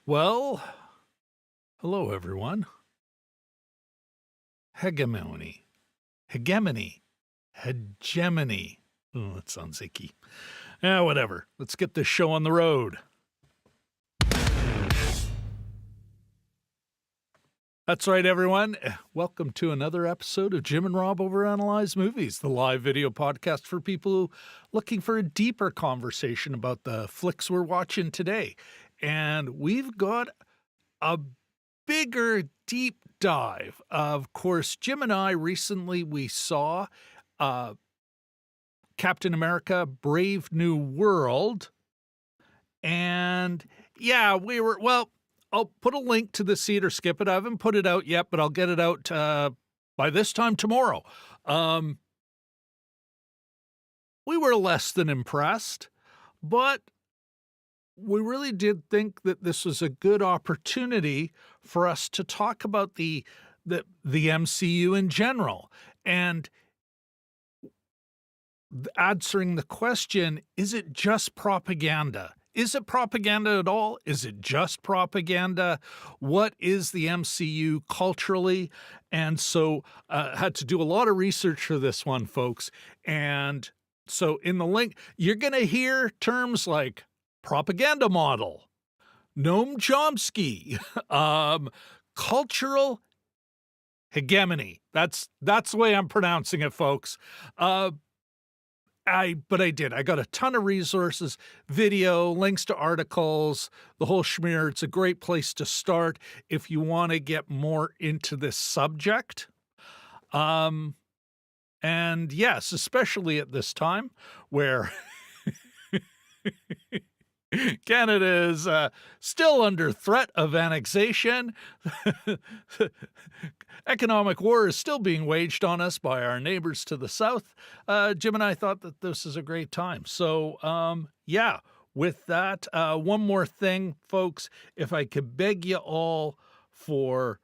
Well, hello everyone. Hegemony. Hegemony. Hegemony. Oh, that sounds icky. Whatever. Let's get this show on the road. That's right, everyone. Welcome to another episode of Jim and Rob Overanalyze Movies, the live video podcast for people looking for a deeper conversation about the flicks we're watching today. And we've got a bigger deep dive. Of course, Jim and I recently, we saw Captain America Brave New World. And yeah, I'll put a link to the seed or skip it. I haven't put it out yet, but I'll get it out by this time tomorrow. We were less than impressed, but we really did think that this was a good opportunity for us to talk about the MCU in general and answering the question, is it just propaganda? Is it propaganda at all? Is it just propaganda? What is the MCU culturally? And so I had to do a lot of research for this one, folks. And so in the link, you're going to hear terms like propaganda model, Noam Chomsky, cultural hegemony. That's the way I'm pronouncing it, folks. But I did. I got a ton of resources, video, links to articles, the whole schmear. It's a great place to start if you want to get more into this subject. And yes, especially at this time where Canada is still under threat of annexation. Economic war is still being waged on us by our neighbors to the south. Jim and I thought that this is a great time. So, yeah, with that, one more thing, folks, if I could beg you all for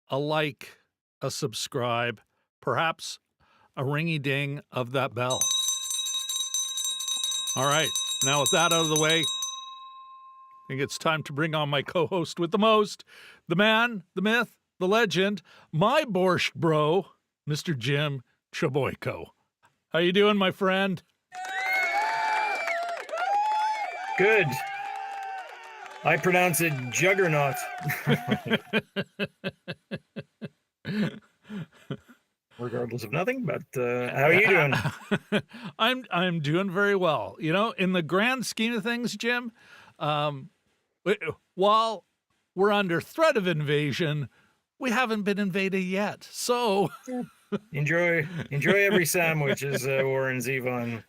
a like, a subscribe, perhaps a ringy ding of that bell. All right, now with that out of the way, I think it's time to bring on my co-host with the most, the man, the myth, the legend, my borscht bro, Mr. Jim Chaboyko. How you doing, my friend? Good. I pronounce it juggernaut. Regardless of nothing, but how are you doing? I'm doing very well. You know, in the grand scheme of things, Jim, while we're under threat of invasion, we haven't been invaded yet. So Enjoy every sandwich, as Warren Zevon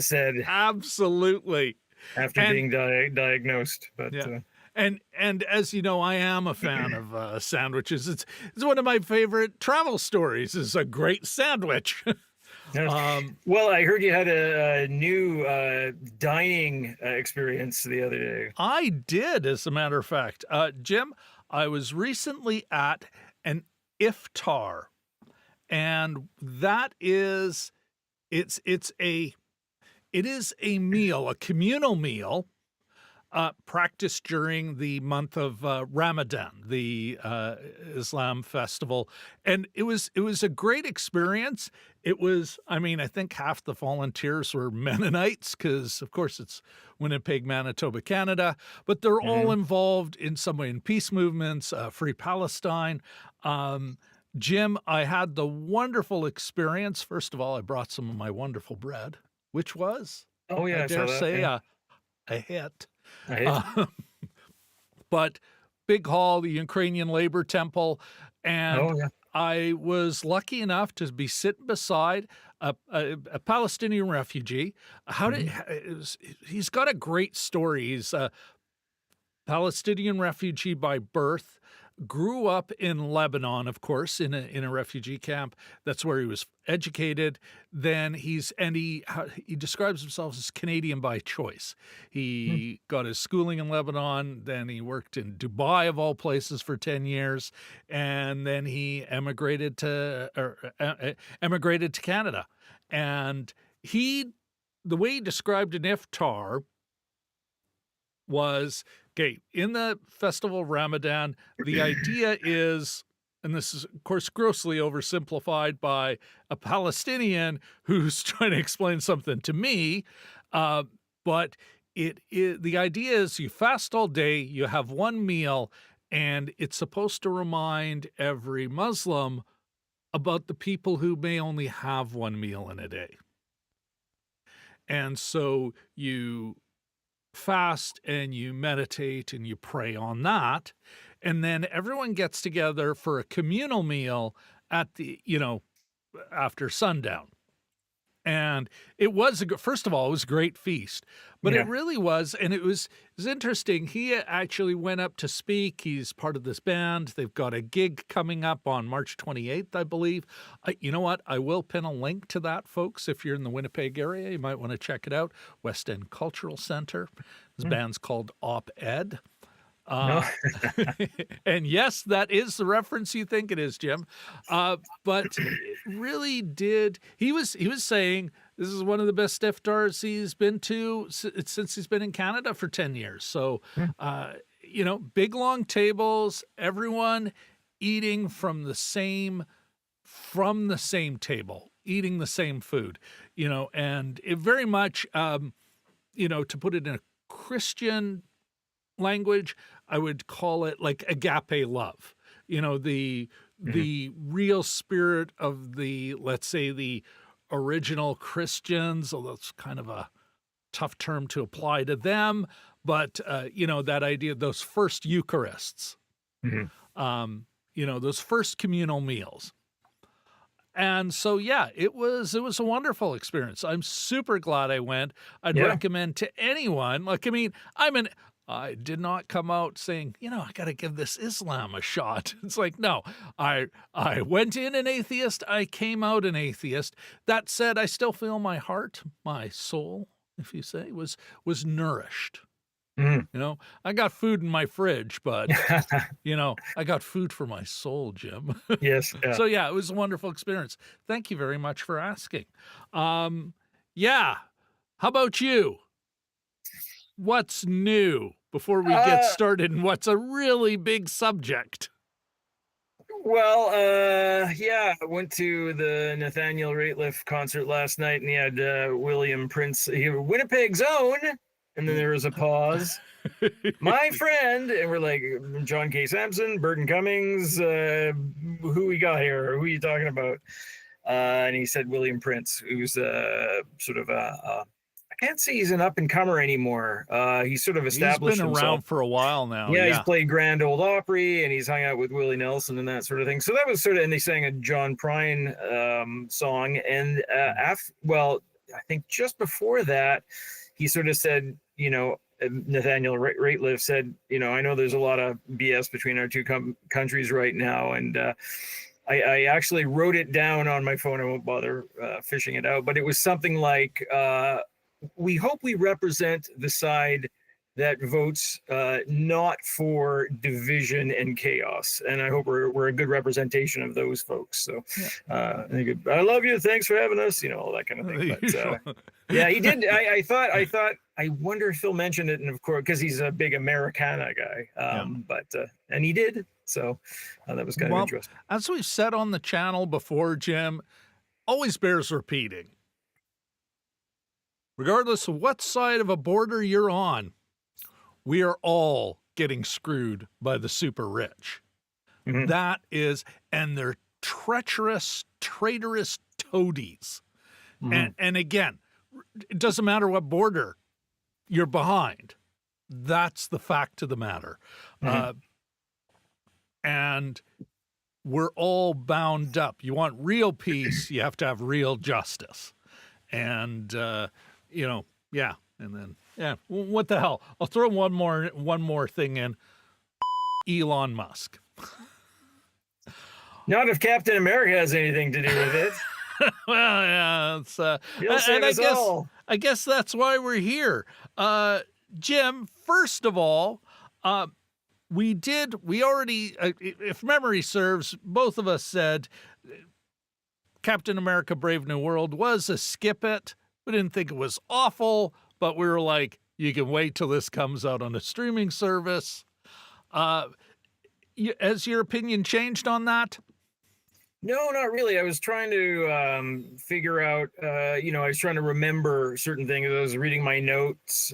said absolutely. after And being diagnosed. But yeah. And as you know, I am a fan of sandwiches. It's one of my favorite travel stories. Is a great sandwich. well, I heard you had a new dining experience the other day. I did, as a matter of fact, Jim. I was recently at an iftar, and that is it is a meal, a communal meal practiced during the month of Ramadan, the Islam festival, and it was a great experience. It was, I mean, I think half the volunteers were Mennonites because, of course, it's Winnipeg, Manitoba, Canada, but they're all involved in some way in peace movements, Free Palestine. Jim, I had the wonderful experience. First of all, I brought some of my wonderful bread, which was, Oh yeah, I I saw dare that. say, Yeah. a hit. I hate- But big hall, the Ukrainian Labor Temple, and oh yeah. I was lucky enough to be sitting beside a Palestinian refugee. He's got a great story. He's a Palestinian refugee by birth, grew up in Lebanon, of course, in a refugee camp. That's where he was educated. Then he describes himself as Canadian by choice. He got his schooling in Lebanon, then he worked in Dubai of all places for 10 years, and then he emigrated to Canada. And the way he described an iftar was, okay, in the festival of Ramadan, the idea is, and this is, of course, grossly oversimplified by a Palestinian who's trying to explain something to me, but the idea is you fast all day, you have one meal, and it's supposed to remind every Muslim about the people who may only have one meal in a day. And so you fast and you meditate and you pray on that, and then everyone gets together for a communal meal at after sundown. And it was first of all, it was a great feast, but Yeah. it really was, and it was interesting. He actually went up to speak. He's part of this band. They've got a gig coming up on March 28th, I believe. You know what? I will pin a link to that, folks. If you're in the Winnipeg area, you might want to check it out. West End Cultural Center. This band's called Op-Ed. And yes, that is the reference you think it is, Jim. But it really did. He was saying this is one of the best iftars he's been to since he's been in Canada for 10 years. So, big long tables, everyone eating from the same table, eating the same food, and it very much, to put it in a Christian language, I would call it like agape love. The real spirit of let's say the original Christians, although it's kind of a tough term to apply to them, but that idea, those first Eucharists, those first communal meals. And so, yeah, it was a wonderful experience. I'm super glad I went. I'd recommend to anyone. Like, I mean, I did not come out saying, I got to give this Islam a shot. It's like, no, I went in an atheist. I came out an atheist. That said, I still feel my heart, my soul, if you say, was nourished. I got food in my fridge, but, I got food for my soul, Jim. Yes. Yeah. So, yeah, it was a wonderful experience. Thank you very much for asking. Yeah. How about you? What's new before we get started in what's a really big subject? Well, I went to the Nathaniel Rateliff concert last night, and he had William Prince, Winnipeg's own, and then there was a pause. My friend, and we're like, John K. Sampson, Burton Cummings, who we got here? Who are you talking about? And he said William Prince, who's sort of a can't say he's an up and comer anymore. He's sort of He's been established himself. around for a while now. Yeah, he's Yeah. played Grand Ole Opry, and he's hung out with Willie Nelson and that sort of thing. So that was sort of, and they sang a John Prine song. And well, I think just before that, he sort of said, Nathaniel Rateliff said, I know there's a lot of BS between our two countries right now, and I actually wrote it down on my phone. I won't bother fishing it out, but it was something like, we hope we represent the side that votes not for division and chaos, and I hope we're a good representation of those folks. So, I love you. Thanks for having us. All that kind of thing. But, yeah, he did. I wonder if Phil mentioned it, and of course, because he's a big Americana guy. But and he did. So that was kind of interesting. As we've said on the channel before, Jim, always bears repeating. Regardless of what side of a border you're on, we are all getting screwed by the super rich. Mm-hmm. That is, and they're treacherous, traitorous toadies. Mm-hmm. And again, it doesn't matter what border you're behind. That's the fact of the matter. Mm-hmm. And we're all bound up. You want real peace, you have to have real justice. And, yeah. And then, what the hell? I'll throw one more thing in. Elon Musk. Not if Captain America has anything to do with it. Well, yeah, it's He'll save us all. I guess that's why we're here. Jim, first of all, we already, if memory serves, both of us said Captain America Brave New World was a skip it. We didn't think it was awful, but we were like, you can wait till this comes out on a streaming service. Has your opinion changed on that? No, not really. I was trying to figure out, I was trying to remember certain things. I was reading my notes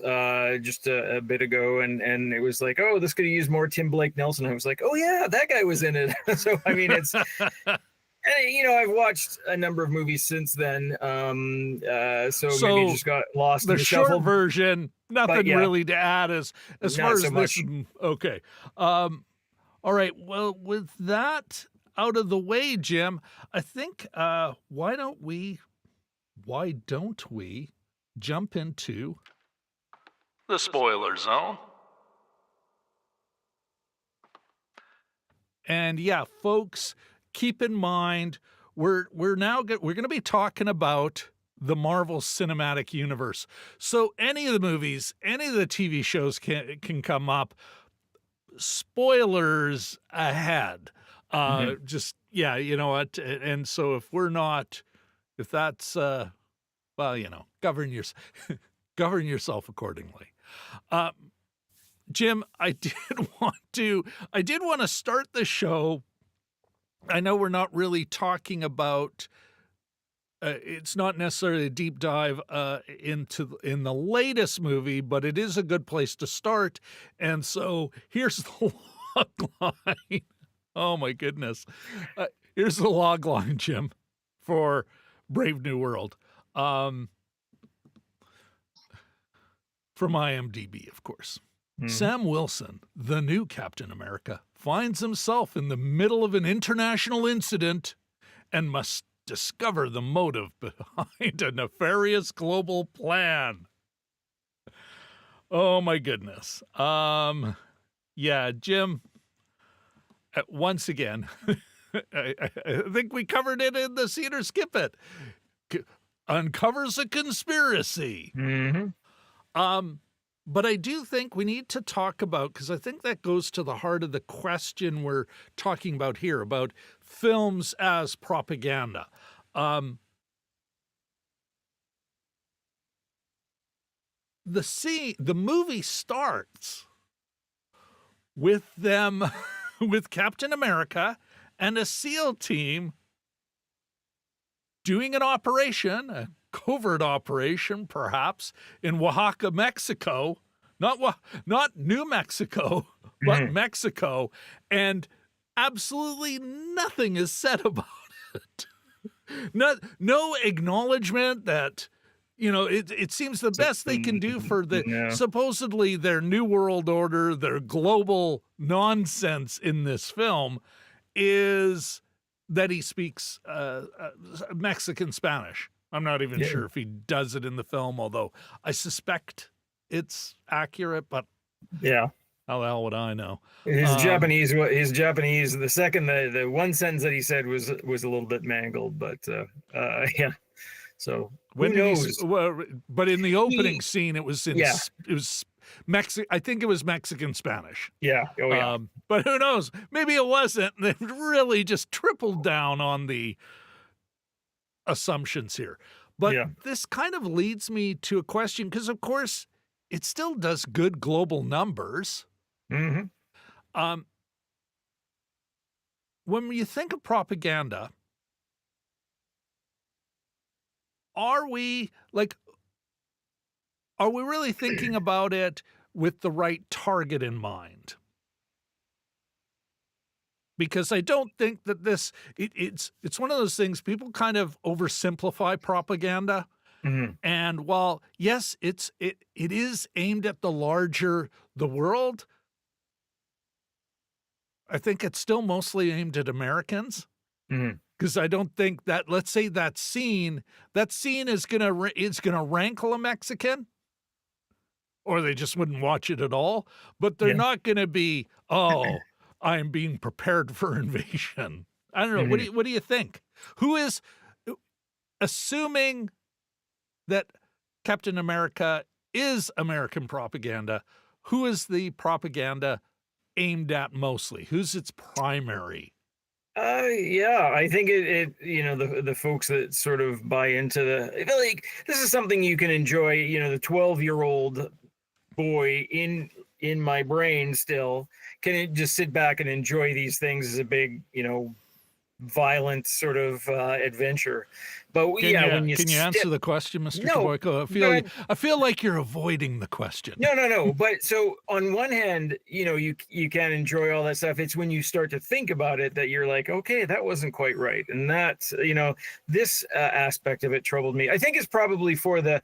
just a bit ago, and it was like, oh, this could have used more Tim Blake Nelson. I was like, oh, yeah, that guy was in it. So, I mean, it's... And, I've watched a number of movies since then, so maybe just got lost in the short shuffle. version, nothing really to add as far as so this. much. Okay. All right. Well, with that out of the way, Jim, I think why don't we jump into the spoiler zone? And yeah, folks, keep in mind, we're going to be talking about the Marvel Cinematic Universe. So any of the movies, any of the TV shows can come up. Spoilers ahead. Just, yeah, you know what? And so if that's, govern yourself accordingly. Jim, I did want to start the show. I know we're not really talking about, it's not necessarily a deep dive in the latest movie, but it is a good place to start. And so here's the log line. Oh my goodness. Here's the log line, Jim, for Brave New World. From IMDb, of course. Sam Wilson, the new Captain America, finds himself in the middle of an international incident and must discover the motive behind a nefarious global plan. Oh my goodness. Yeah, Jim, once again, I think we covered it in the See It or Skip It. Uncovers a conspiracy. But I do think we need to talk about, because I think that goes to the heart of the question we're talking about here, about films as propaganda. The movie starts with them, with Captain America and a SEAL team doing an operation, a covert operation, perhaps, in Oaxaca, Mexico, not New Mexico, but Mexico, and absolutely nothing is said about it. No acknowledgement that it seems the best they can do for the No. supposedly their new world order, their global nonsense in this film is that he speaks Mexican Spanish. I'm not even Yeah. sure if he does it in the film, although I suspect it's accurate, but Yeah. how the hell would I know? His Um, Japanese, the one sentence that he said was a little bit mangled, but yeah. So who when did he? knows? Well, but in the opening He, scene, it was in yeah, it was Mexican. I think it was Mexican Spanish. yeah, oh yeah, But who knows? Maybe it wasn't. They've really just tripled down on the assumptions here. But yeah. this kind of leads me to a question because, of course, it still does good global numbers. Hmm. Um, when you think of propaganda, are we like, are we really thinking about it with the right target in mind? Because I don't think that it's one of those things people kind of oversimplify propaganda. Hmm. And while yes, it is aimed at the world, I think it's still mostly aimed at Americans. Hmm. Because I don't think that, let's say that scene is gonna rankle a Mexican, or they just wouldn't watch it at all. But they're Yeah. not gonna be, oh, I am being prepared for invasion. I don't know. Hmm. What do you think? Who is, assuming that Captain America is American propaganda, who is the propaganda aimed at mostly? Who's its primary? Yeah, I think the folks that sort of buy into I feel like this is something you can enjoy. The 12-year-old boy in my brain still can just sit back and enjoy these things as a big, violent sort of adventure. But yeah, when you Can you step answer the question, Mr. no, Treboyko? but I feel like you're avoiding the question. no. But so on one hand, you can enjoy all that stuff. It's when you start to think about it that you're like, okay, that wasn't quite right, and that's this aspect of it troubled me. I think it's probably for the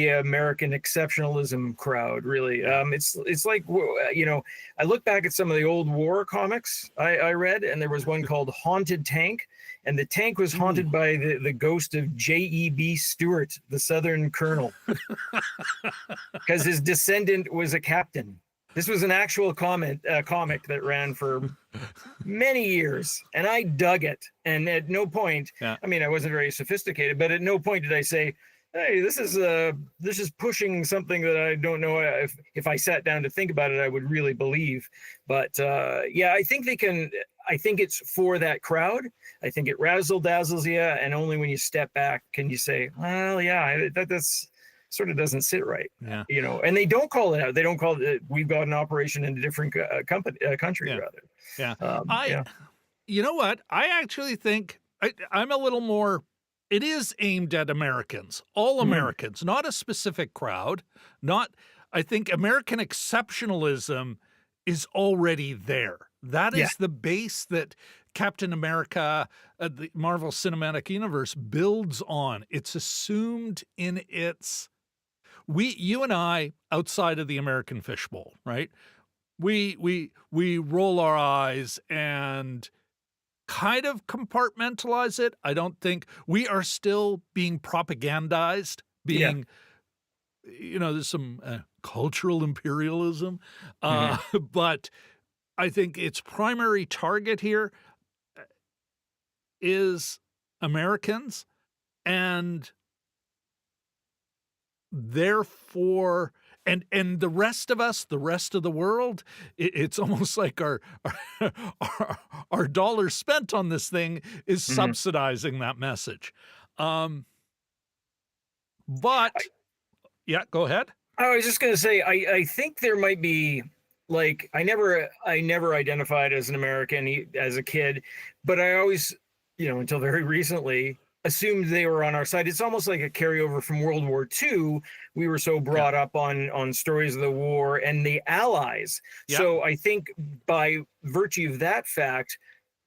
American exceptionalism crowd. Really, it's like I look back at some of the old war comics I read, and there was one called Haunted Tank. And the tank was haunted by the ghost of J.E.B. Stewart, the Southern colonel, because his descendant was a captain. This was an actual comic that ran for many years, and I dug it. And at no point, Yeah. I mean, I wasn't very sophisticated, but at no point did I say, "Hey, this is pushing something that I don't know if I sat down to think about it, I would really believe." But yeah, I think they can. I think it's for that crowd. I think it razzle dazzles you, and only when you step back can you say, "Well, yeah, that's sort of doesn't sit right." Yeah. And they don't call it out. They don't call it. We've got an operation in a different country, Yeah. rather. Yeah. Yeah. You know what? I actually think I'm a little more. It is aimed at Americans, all Mhm. Americans, not a specific crowd. Not. I think American exceptionalism is already there. That Yeah. is the base that Captain America, the Marvel Cinematic Universe builds on. It's assumed in its. You and I, outside of the American fishbowl, right? We roll our eyes and kind of compartmentalize it. I don't think we are still being propagandized, Yeah. there's some cultural imperialism, Mhm. but I think its primary target here is Americans, and therefore, and the rest of us, the rest of the world, it's almost like our dollars spent on this thing is Mhm. subsidizing that message. Um, but yeah, go ahead. I was just gonna say, I think there might be like I never identified as an American as a kid, but I always, until very recently, assumed they were on our side. It's almost like a carryover from World War II. We were so Yeah, brought up on stories of the war and the Allies. yeah, So I think by virtue of that fact,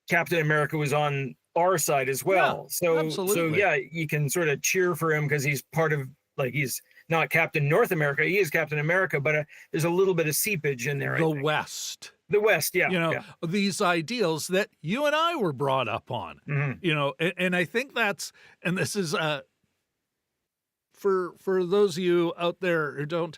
Captain America was on our side as yeah, well. So absolutely. yeah, you can sort of cheer for him because he's part of like he's not Captain North America. He is Captain America, but there's a little bit of seepage in there, I The think. West. The West, yeah, You know, yeah. these ideals that you and I were brought up on, Mhm. you know, and I think that's, and this is, for those of you out there who don't,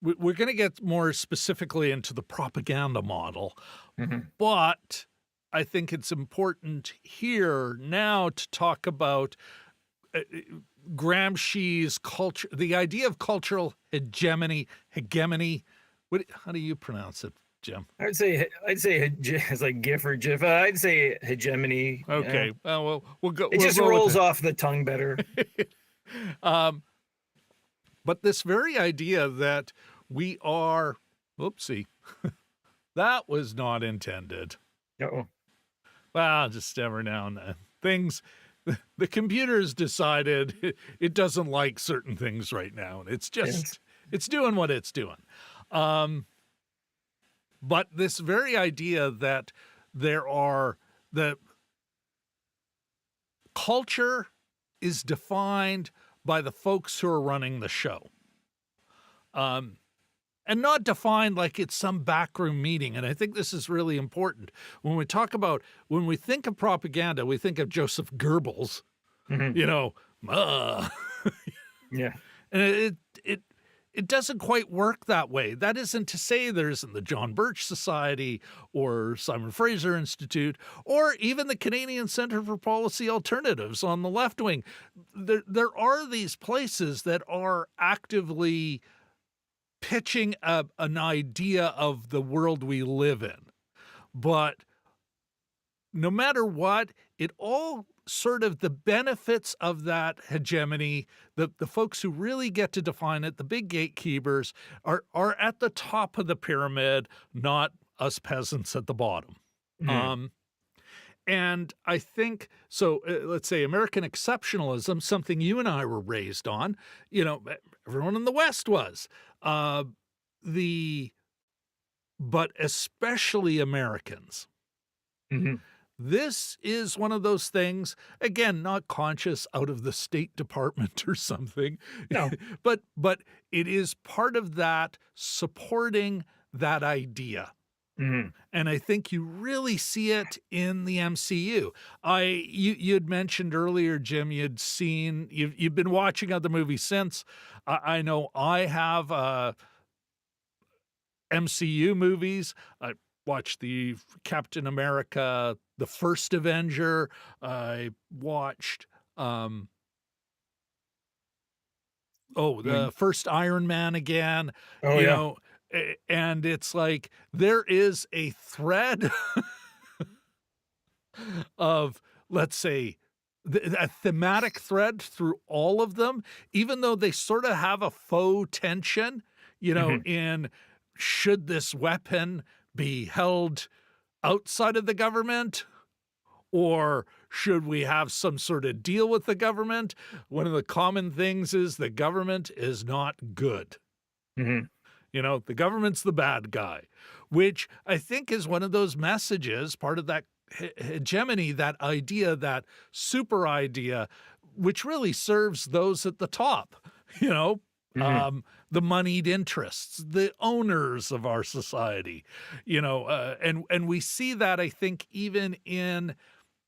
we're going to get more specifically into the propaganda model, Mhm. but I think it's important here now to talk about Gramsci's culture, the idea of cultural hegemony. How do you pronounce it, Jim? I'd say it's like GIF or GIF. I'd say hegemony. Okay, well, we'll go. It We'll just go with rolls it. off the tongue better. But this very idea that we are, whoopsie, that was not intended. Uh-oh. Well, just every now and then. The computer's decided it doesn't like certain things right now, and it's Yes. doing what it's doing. But this very idea that the culture is defined by the folks who are running the show. And not defined like it's some backroom meeting. And I think this is really important. When we think of propaganda, we think of Joseph Goebbels, Mhm. you know, Yeah. and it doesn't quite work that way. That isn't to say there isn't the John Birch Society or Simon Fraser Institute or even the Canadian Centre for Policy Alternatives on the left wing. There are these places that are actively pitching an idea of the world we live in. But no matter what, it all sort of the benefits of that hegemony, the folks who really get to define it, the big gatekeepers, are at the top of the pyramid, not us peasants at the bottom. Mhm. And I think so. Let's say American exceptionalism, something you and I were raised on. You know, everyone in the West was. But especially Americans. Mhm. This is one of those things, again, not conscious out of the State Department or something, No. but it is part of that supporting that idea. Mhm. And I think you really see it in the MCU. You'd mentioned earlier, Jim, you've been watching other movies since. I know I have MCU movies. I watched the Captain America, the First Avenger. I watched the first Iron Man again, Oh, you yeah. know, and it's like there is a thread of, let's say, a thematic thread through all of them, even though they sort of have a faux tension, you know, Mhm. in should this weapon be held outside of the government or should we have some sort of deal with the government? One of the common things is the government is not good. Mhm. You know, the government's the bad guy, which I think is one of those messages, part of that hegemony, that idea, that super idea, which really serves those at the top, you know, Mhm. the moneyed interests, the owners of our society, you know, and we see that, I think, even in,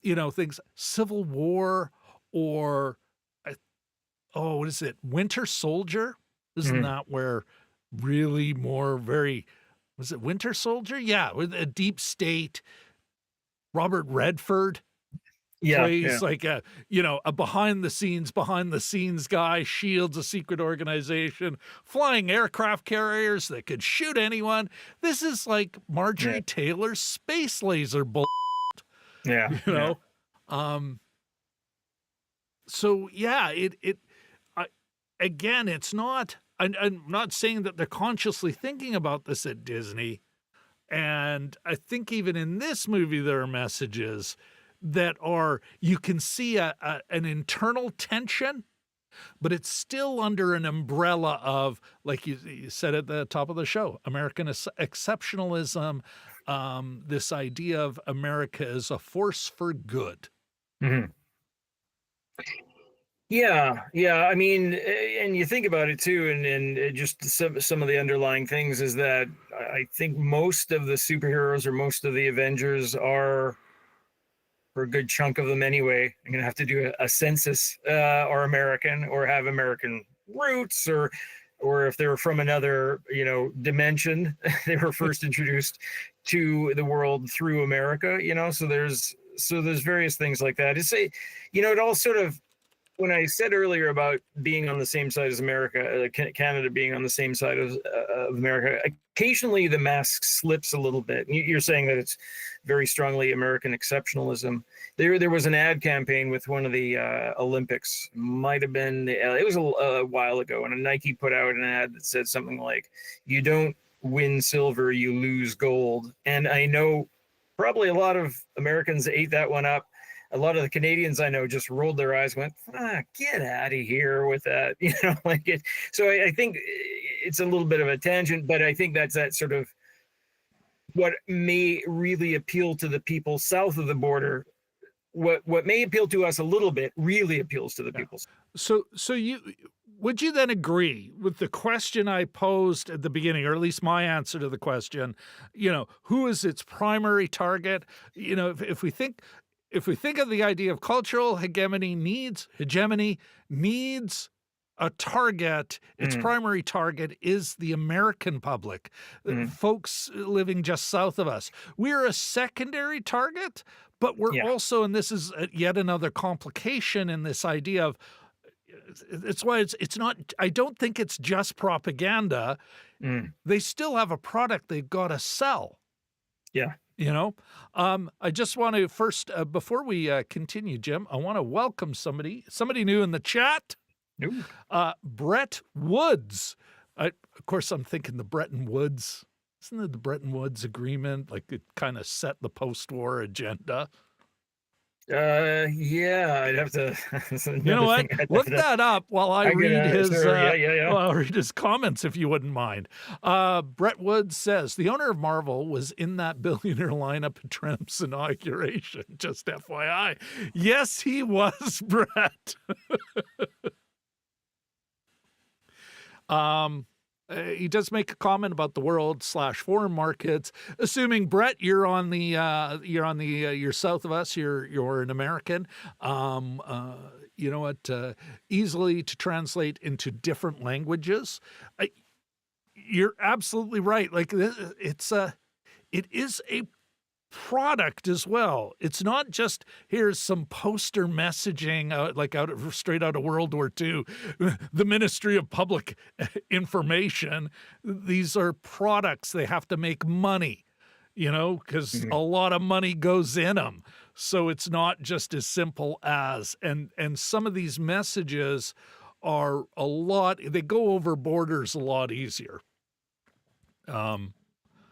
you know, things, Civil War or, I- what is it, Winter Soldier? Isn't Mhm. that where really more very, was it Winter Soldier? Yeah, with a deep state. Robert Redford Yeah, yeah. plays like a behind the scenes guy, shields a secret organization, flying aircraft carriers that could shoot anyone. This is like Yeah. Marjorie Taylor's space laser bull, Yeah, you yeah. know? Um, so yeah, I, again, it's not, I'm not saying that they're consciously thinking about this at Disney. And I think even in this movie, there are messages that are, you can see an internal tension, but it's still under an umbrella of, like you said at the top of the show, American exceptionalism, this idea of America as a force for good. Mhm. Yeah. I mean, and you think about it too, and just some of the underlying things is that I think most of the superheroes or most of the Avengers are, for a good chunk of them anyway, I'm gonna have to do a census, are American or have American roots, or if they're from another, dimension, they were first introduced to the world through America. So there's various things like that. It all sort of, when I said earlier about being on the same side as America, Canada being on the same side of America, occasionally the mask slips a little bit. You're saying that it's very strongly American exceptionalism. There was an ad campaign with one of the Olympics, might have been, it was a while ago, and Nike put out an ad that said something like, "You don't win silver, you lose gold." And I know probably a lot of Americans ate that one up. A lot of the Canadians I know just rolled their eyes, went, "Get out of here with that," like it. So I think it's a little bit of a tangent, but I think that's that sort of what may really appeal to the people south of the border. What may appeal to us a little bit really appeals to the people. So would you then agree with the question I posed at the beginning, or at least my answer to the question, who is its primary target? If we think of the idea of cultural hegemony needs a target, its primary target is the American public, folks living just south of us. We're a secondary target, but we're also, and this is yet another complication in this idea of, it's why it's not, I don't think it's just propaganda. They still have a product they've got to sell. Yeah. I just want to first, before we continue, Jim, I want to welcome somebody new in the chat. Ooh. Brett Woods. Of course, I'm thinking the Bretton Woods. Isn't it the Bretton Woods Agreement? Like it kind of set the post-war agenda. Yeah, I'd have to. You know what? Look that up while I read his. Well, I'll read his comments if you wouldn't mind. Brett Woods says the owner of Marvel was in that billionaire lineup at Trump's inauguration. Just FYI, yes, he was, Brett. He does make a comment about the world/foreign markets. Assuming Brett, you're south of us. You're an American. Easily to translate into different languages. You're absolutely right. Like it is a product as well. It's not just here's some poster messaging straight out of World War II, the Ministry of Public Information. These are products. They have to make money, because a lot of money goes in them. So it's not just as simple as, and some of these messages are they go over borders a lot easier.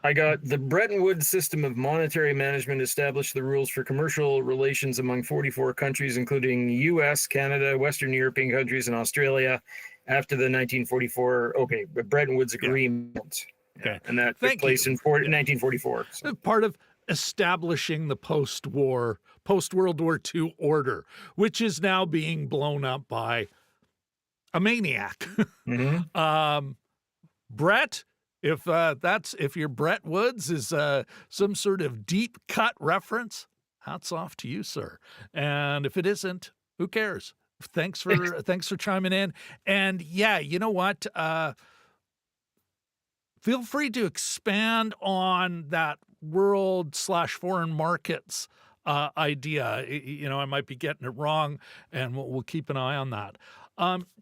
I got the Bretton Woods system of monetary management established the rules for commercial relations among 44 countries, including U.S., Canada, Western European countries, and Australia after the 1944, Bretton Woods Agreement. Okay. And that took place in 1944. So. Part of establishing the post-World War II order, which is now being blown up by a maniac. Brett, if your Brett Woods is some sort of deep cut reference, hats off to you, sir. And if it isn't, who cares? Thanks for chiming in. And yeah, you know what? Feel free to expand on that world/foreign markets idea. I might be getting it wrong, and we'll keep an eye on that.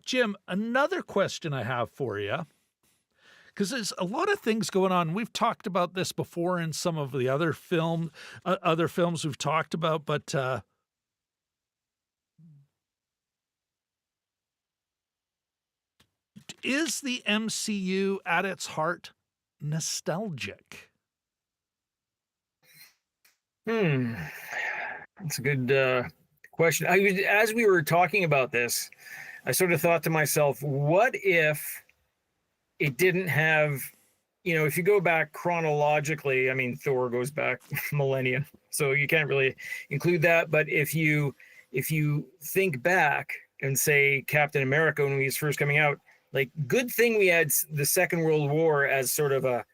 Jim, another question I have for you, because there's a lot of things going on. We've talked about this before in some of the other films we've talked about, but is the MCU at its heart nostalgic? That's a good question. As we were talking about this, I sort of thought to myself, what if it didn't have, if you go back chronologically, I mean, Thor goes back millennia, so you can't really include that. But if you think back, and say Captain America when he was first coming out, like, good thing we had the Second World War as sort of a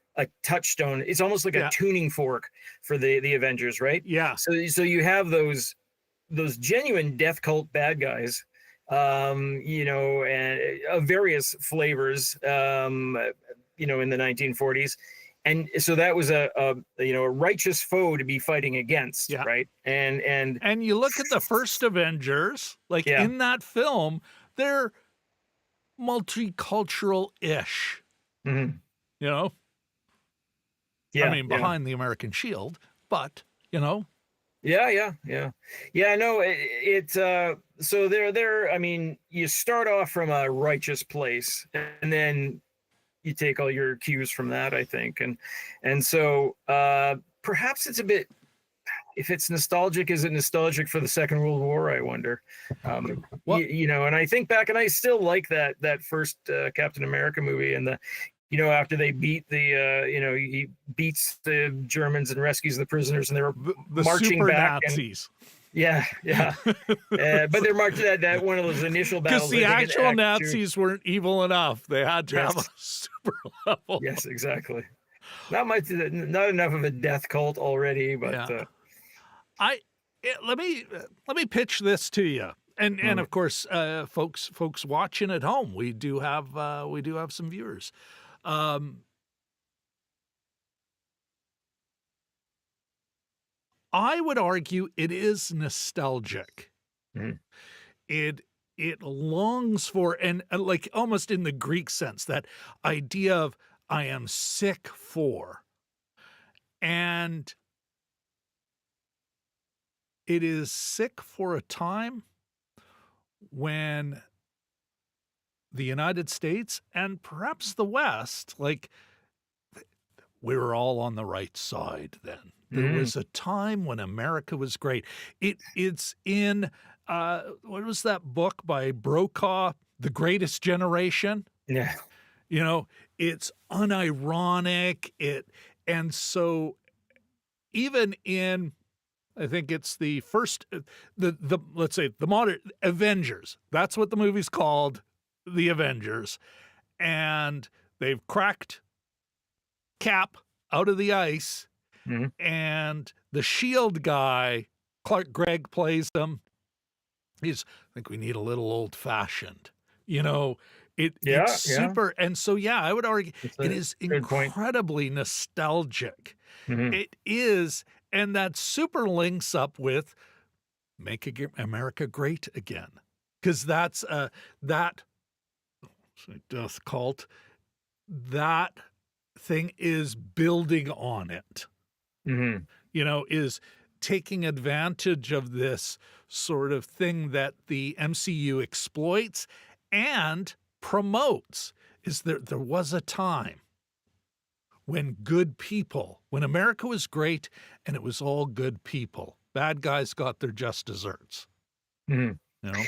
touchstone. It's almost like a Yeah. tuning fork for the Avengers, right? Yeah. So you have those genuine death cult bad guys, you know, and of various flavors, you know, in the 1940s. And so that was a you know, a righteous foe to be fighting against, Yeah. right? And you look at the first Avengers, like Yeah. in that film, they're multicultural-ish, Mhm. you know? I Yeah, mean, yeah. behind the American shield, but, you know? Yeah. No, so I mean, you start off from a righteous place, and then you take all your cues from that, I think. And so perhaps it's a bit, if it's nostalgic, is it nostalgic for the Second World War? I wonder. Well, You know, and I think back, and I still like that first Captain America movie, and the, you know, after they beat the, you know, he beats the Germans and rescues the prisoners, and they were the marching super back, and Nazis. yeah, but they're marching that one of those initial Because battles. the I think in actual Act Two. Nazis weren't evil enough. They had to have a Yes, super level. yes, exactly. Not enough of a death cult already, but Yeah. Let me pitch this to you. And of course, folks watching at home, we do have some viewers. I would argue it is nostalgic. Mhm. It longs for, and like almost in the Greek sense, that idea of I am sick for. And it is sick for a time when the United States and perhaps the West, like, we were all on the right side then. There Mhm. was a time when America was great. It's in, what was that book by Brokaw, The Greatest Generation? Yeah. You know, it's unironic, and so even in, I think it's the first, the let's say, the modern Avengers, that's what the movie's called, The Avengers, and they've cracked Cap out of the ice, Mhm. and the shield guy, Clark Gregg plays him. I think we need a little old-fashioned, you know, it's Yeah. super, and so, yeah, I would argue That's it a is good point. incredibly nostalgic. Mhm. It is, and that super links up with Make America Great Again, because that's, that death cult, that thing is building on it. Mhm. You know, is taking advantage of this sort of thing that the MCU exploits and promotes. Is there was a time when good people, when America was great and it was all good people. Bad guys got their just desserts, Mhm. you know?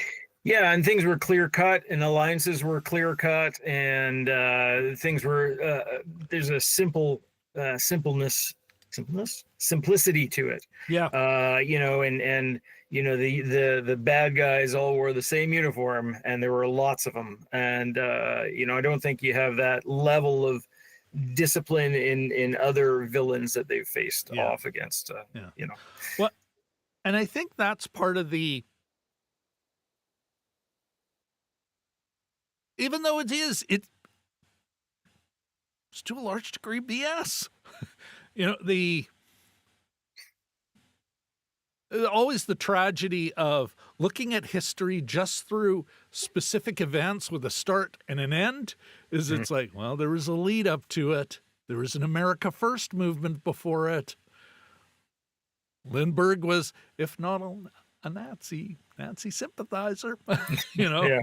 Yeah, and things were clear cut, and alliances were clear cut, and things were. There's a simplicity to it. Yeah. You know, and you know, the bad guys all wore the same uniform, and there were lots of them, and you know, I don't think you have that level of discipline in other villains that they've faced Yeah. off against. Yeah. You know. Well, and I think that's part of the, even though it's to a large degree BS. You know, always the tragedy of looking at history just through specific events with a start and an end is it's like, well, there was a lead up to it. There was an America First movement before it. Lindbergh was, if not a Nazi sympathizer, you know. Yeah.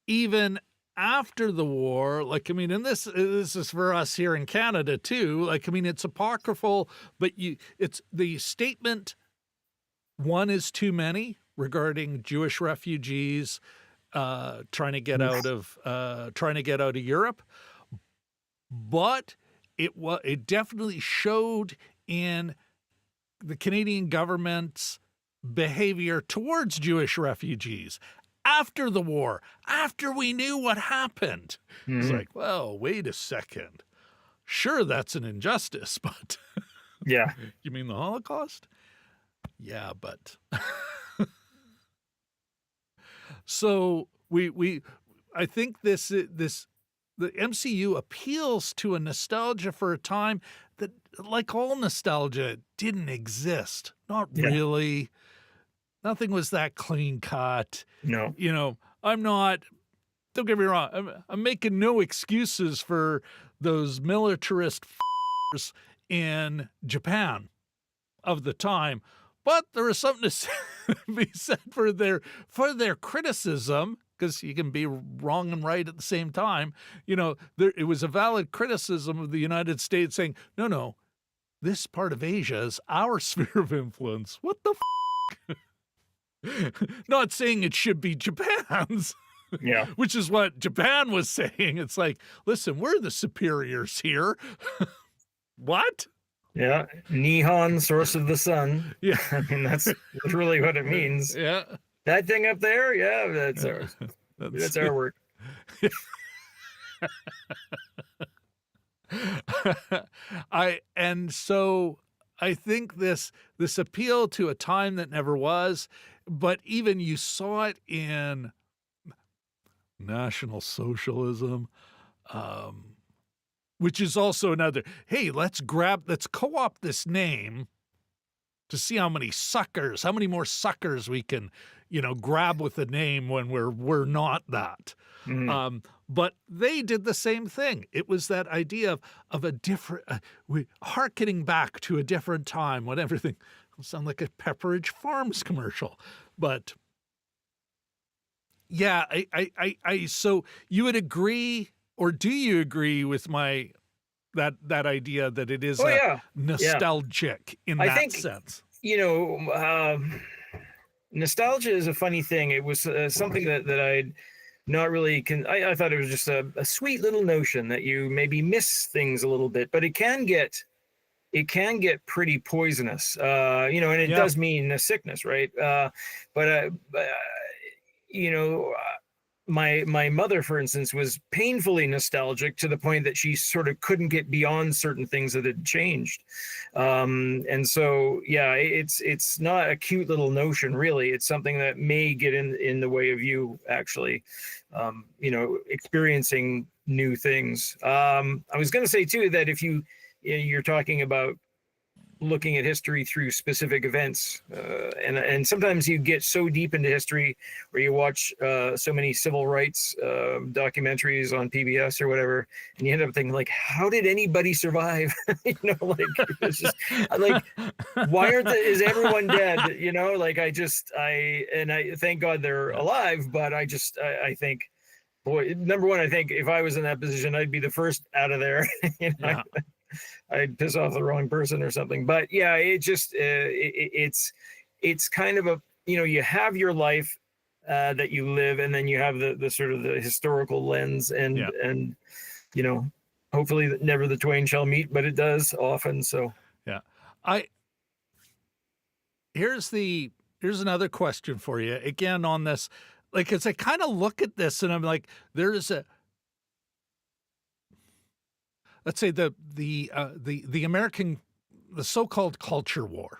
Even after the war, like, I mean, and this is for us here in Canada too. Like, I mean, it's apocryphal, but it's the statement, one is too many, regarding Jewish refugees trying to get out of Europe. But it definitely showed in the Canadian government's behavior towards Jewish refugees after the war, after we knew what happened. It's like, well, wait a second. Sure, that's an injustice, but Yeah. you mean the Holocaust? Yeah, but so I think the MCU appeals to a nostalgia for a time that, like all nostalgia, didn't exist. Not Yeah. really. Nothing was that clean cut. No. You know, don't get me wrong, I'm making no excuses for those militarist in Japan of the time, but there is something to be said for their criticism, because you can be wrong and right at the same time. You know, it was a valid criticism of the United States saying, no, this part of Asia is our sphere of influence. What the Not saying it should be Japan's. Yeah. Which is what Japan was saying. It's like, listen, we're the superiors here. What? Yeah. Nihon, source of the sun. Yeah. I mean, that's really what it means. Yeah. That thing up there, yeah, that's ours. That's our work. I think this appeal to a time that never was, but even you saw it in National Socialism, which is also another, hey, let's co-opt this name to see how many more suckers we can, grab with the name when we're not that. But they did the same thing. It was that idea of a different, hearkening back to a different time when everything sound like a Pepperidge Farms commercial. But yeah, so you would agree, or do you agree with that idea that it is nostalgic in that sense? Nostalgia is a funny thing. It was something that I'd not really I thought it was just a sweet little notion that you maybe miss things a little bit, but it can get pretty poisonous, and it does mean a sickness, right? My mother, for instance, was painfully nostalgic to the point that she sort of couldn't get beyond certain things that had changed. And so, yeah, it's not a cute little notion, really. It's something that may get in the way of you actually, experiencing new things. I was going to say, too, that if you're talking about looking at history through specific events, and sometimes you get so deep into history where you watch so many civil rights documentaries on PBS or whatever, and you end up thinking, like, how did anybody survive? It's just like, why is everyone dead? I thank God they're alive, but I think, boy, number one, I think if I was in that position, I'd be the first out of there. I'd piss off the wrong person or something. But yeah, it's kind of you have your life that you live, and then you have the sort of the historical lens, and hopefully never the twain shall meet, but it does often. So yeah, here's another question for you again on this, like, as I kind of look at this and I'm like, let's say the American, the so-called culture war,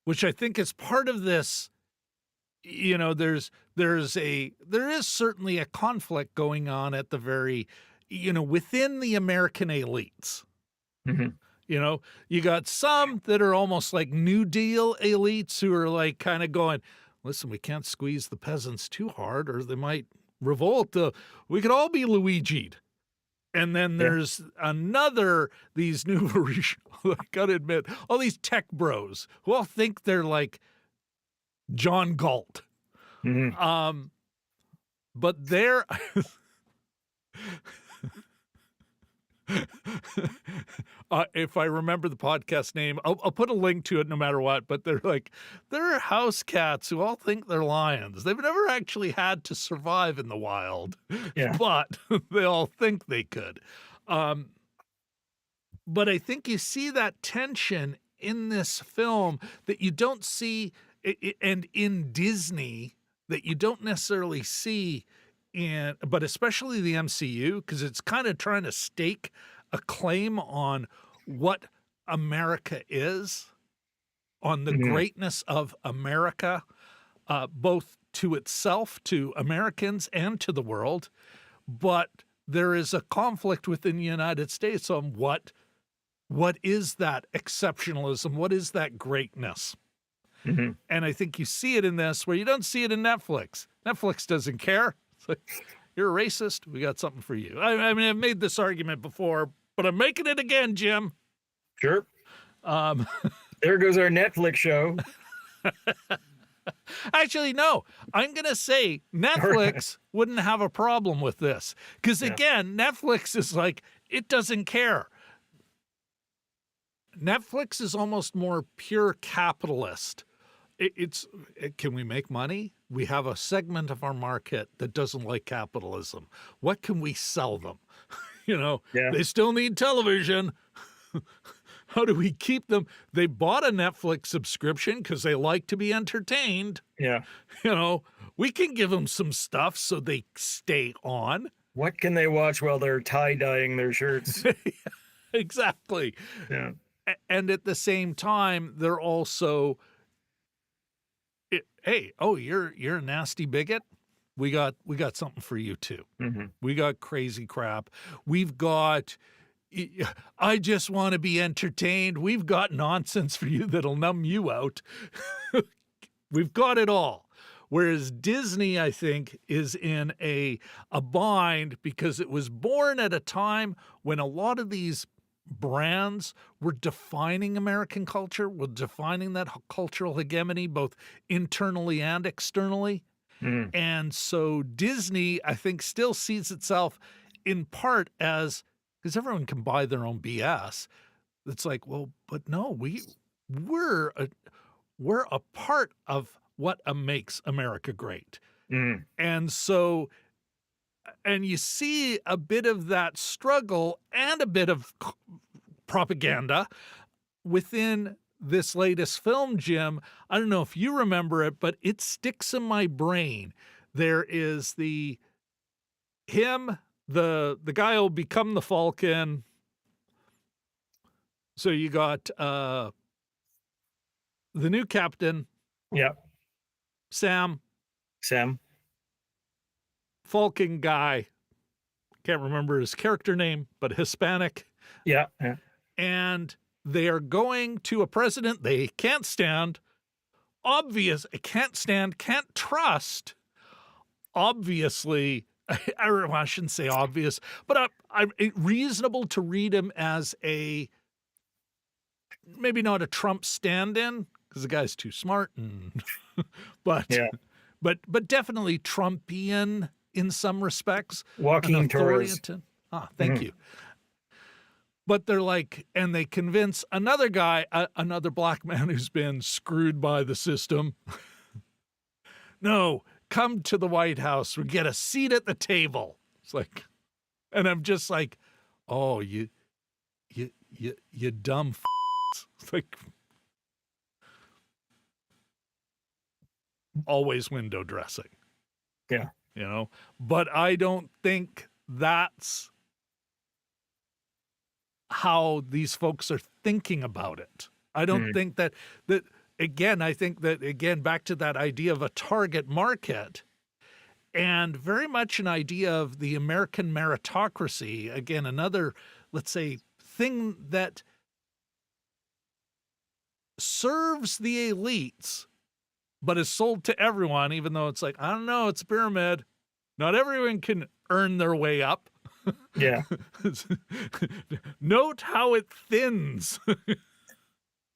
which I think is part of this. There is certainly a conflict going on at the very, within the American elites. Mm-hmm. You got some that are almost like New Deal elites who are like kind of going, listen, we can't squeeze the peasants too hard or they might revolt. We could all be Luigi'd. And then there's these new, I gotta admit, all these tech bros who all think they're like John Galt. Mm-hmm. But they're if I remember the podcast name, I'll put a link to it no matter what, but they're house cats who all think they're lions. They've never actually had to survive in the wild, but they all think they could. But I think you see that tension in this film that you don't see, and in Disney that you don't necessarily see in, but especially the MCU, because it's kind of trying to stake a claim on what America is, on the greatness of America, both to itself, to Americans, and to the world. But there is a conflict within the United States on what is that exceptionalism? What is that greatness? And I think you see it in this where you don't see it in Netflix. Netflix doesn't care. It's like, you're a racist. We got something for you. I mean, I've made this argument before, but I'm making it again, Jim. Sure. There goes our Netflix show. Actually, no. I'm going to say Netflix wouldn't have a problem with this. Because, again, Netflix is like, it doesn't care. Netflix is almost more pure capitalist. Can we make money? We have a segment of our market that doesn't like capitalism. What can we sell them? They still need television. How do we keep them? They bought a Netflix subscription because they like to be entertained. Yeah. We can give them some stuff so they stay on. What can they watch while they're tie-dyeing their shirts? Exactly. Yeah. And at the same time, they're also, hey, oh, you're a nasty bigot. We got something for you too. We got crazy crap. We've got, I just want to be entertained. We've got nonsense for you that'll numb you out. We've got it all. Whereas Disney, I think, is in a bind because it was born at a time when a lot of these brands were defining American culture, were defining that cultural hegemony, both internally and externally. And so Disney, I think, still sees itself in part as, because everyone can buy their own BS. It's like, well, but no, we're a part of what makes America great. And so, and you see a bit of that struggle and a bit of propaganda within this latest film, Jim. I don't know if you remember it, but it sticks in my brain. There is the guy who'll become the Falcon. So you got the new captain. Yeah. Sam. Falcon guy. Can't remember his character name, but Hispanic. Yeah. And they are going to a president they can't stand, can't trust. Obviously, I shouldn't say obvious, but reasonable to read him as maybe not a Trump stand-in, because the guy's too smart, but definitely Trumpian in some respects. Joaquin Torres. Thank you. But they're like, and they convince another guy, another black man who's been screwed by the system. No, come to the White House. We get a seat at the table. It's like, and I'm just like, oh, you dumb f***s. It's like, always window dressing. Yeah. But I don't think that's how these folks are thinking about it. I don't think that again, I think that, again, back to that idea of a target market and very much an idea of the American meritocracy. Again, another, let's say, thing that serves the elites, but is sold to everyone, even though it's like, I don't know, it's a pyramid. Not everyone can earn their way up. Yeah. Note how it thins.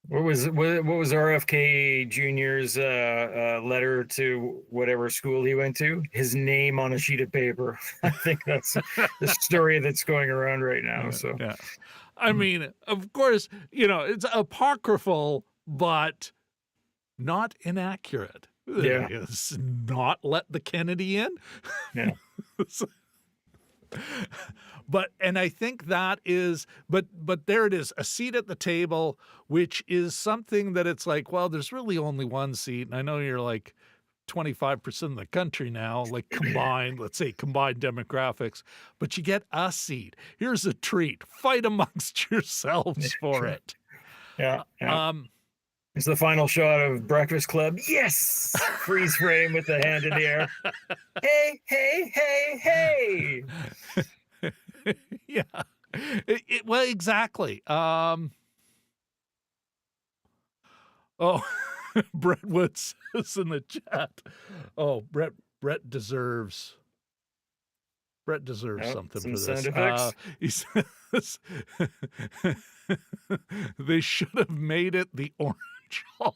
What was RFK Jr.'s letter to whatever school he went to? His name on a sheet of paper. I think that's the story that's going around right now. So, yeah. I mean, of course, it's apocryphal, but not inaccurate. Yeah. It's not let the Kennedy in. Yeah. And I think that is, but there it is, a seat at the table, which is something that it's like, well, there's really only one seat. And I know you're like 25% of the country now, like combined, let's say combined demographics, but you get a seat. Here's a treat. Fight amongst yourselves for it. Yeah. Um, It's the final shot of Breakfast Club. Yes! Freeze frame with the hand in the air. Hey, hey, hey, hey! yeah. Well, exactly. Oh, Brett Woods is in the chat. Oh, Brett deserves something Some for this. sound effects. He says they should have made it the Orange Hulk.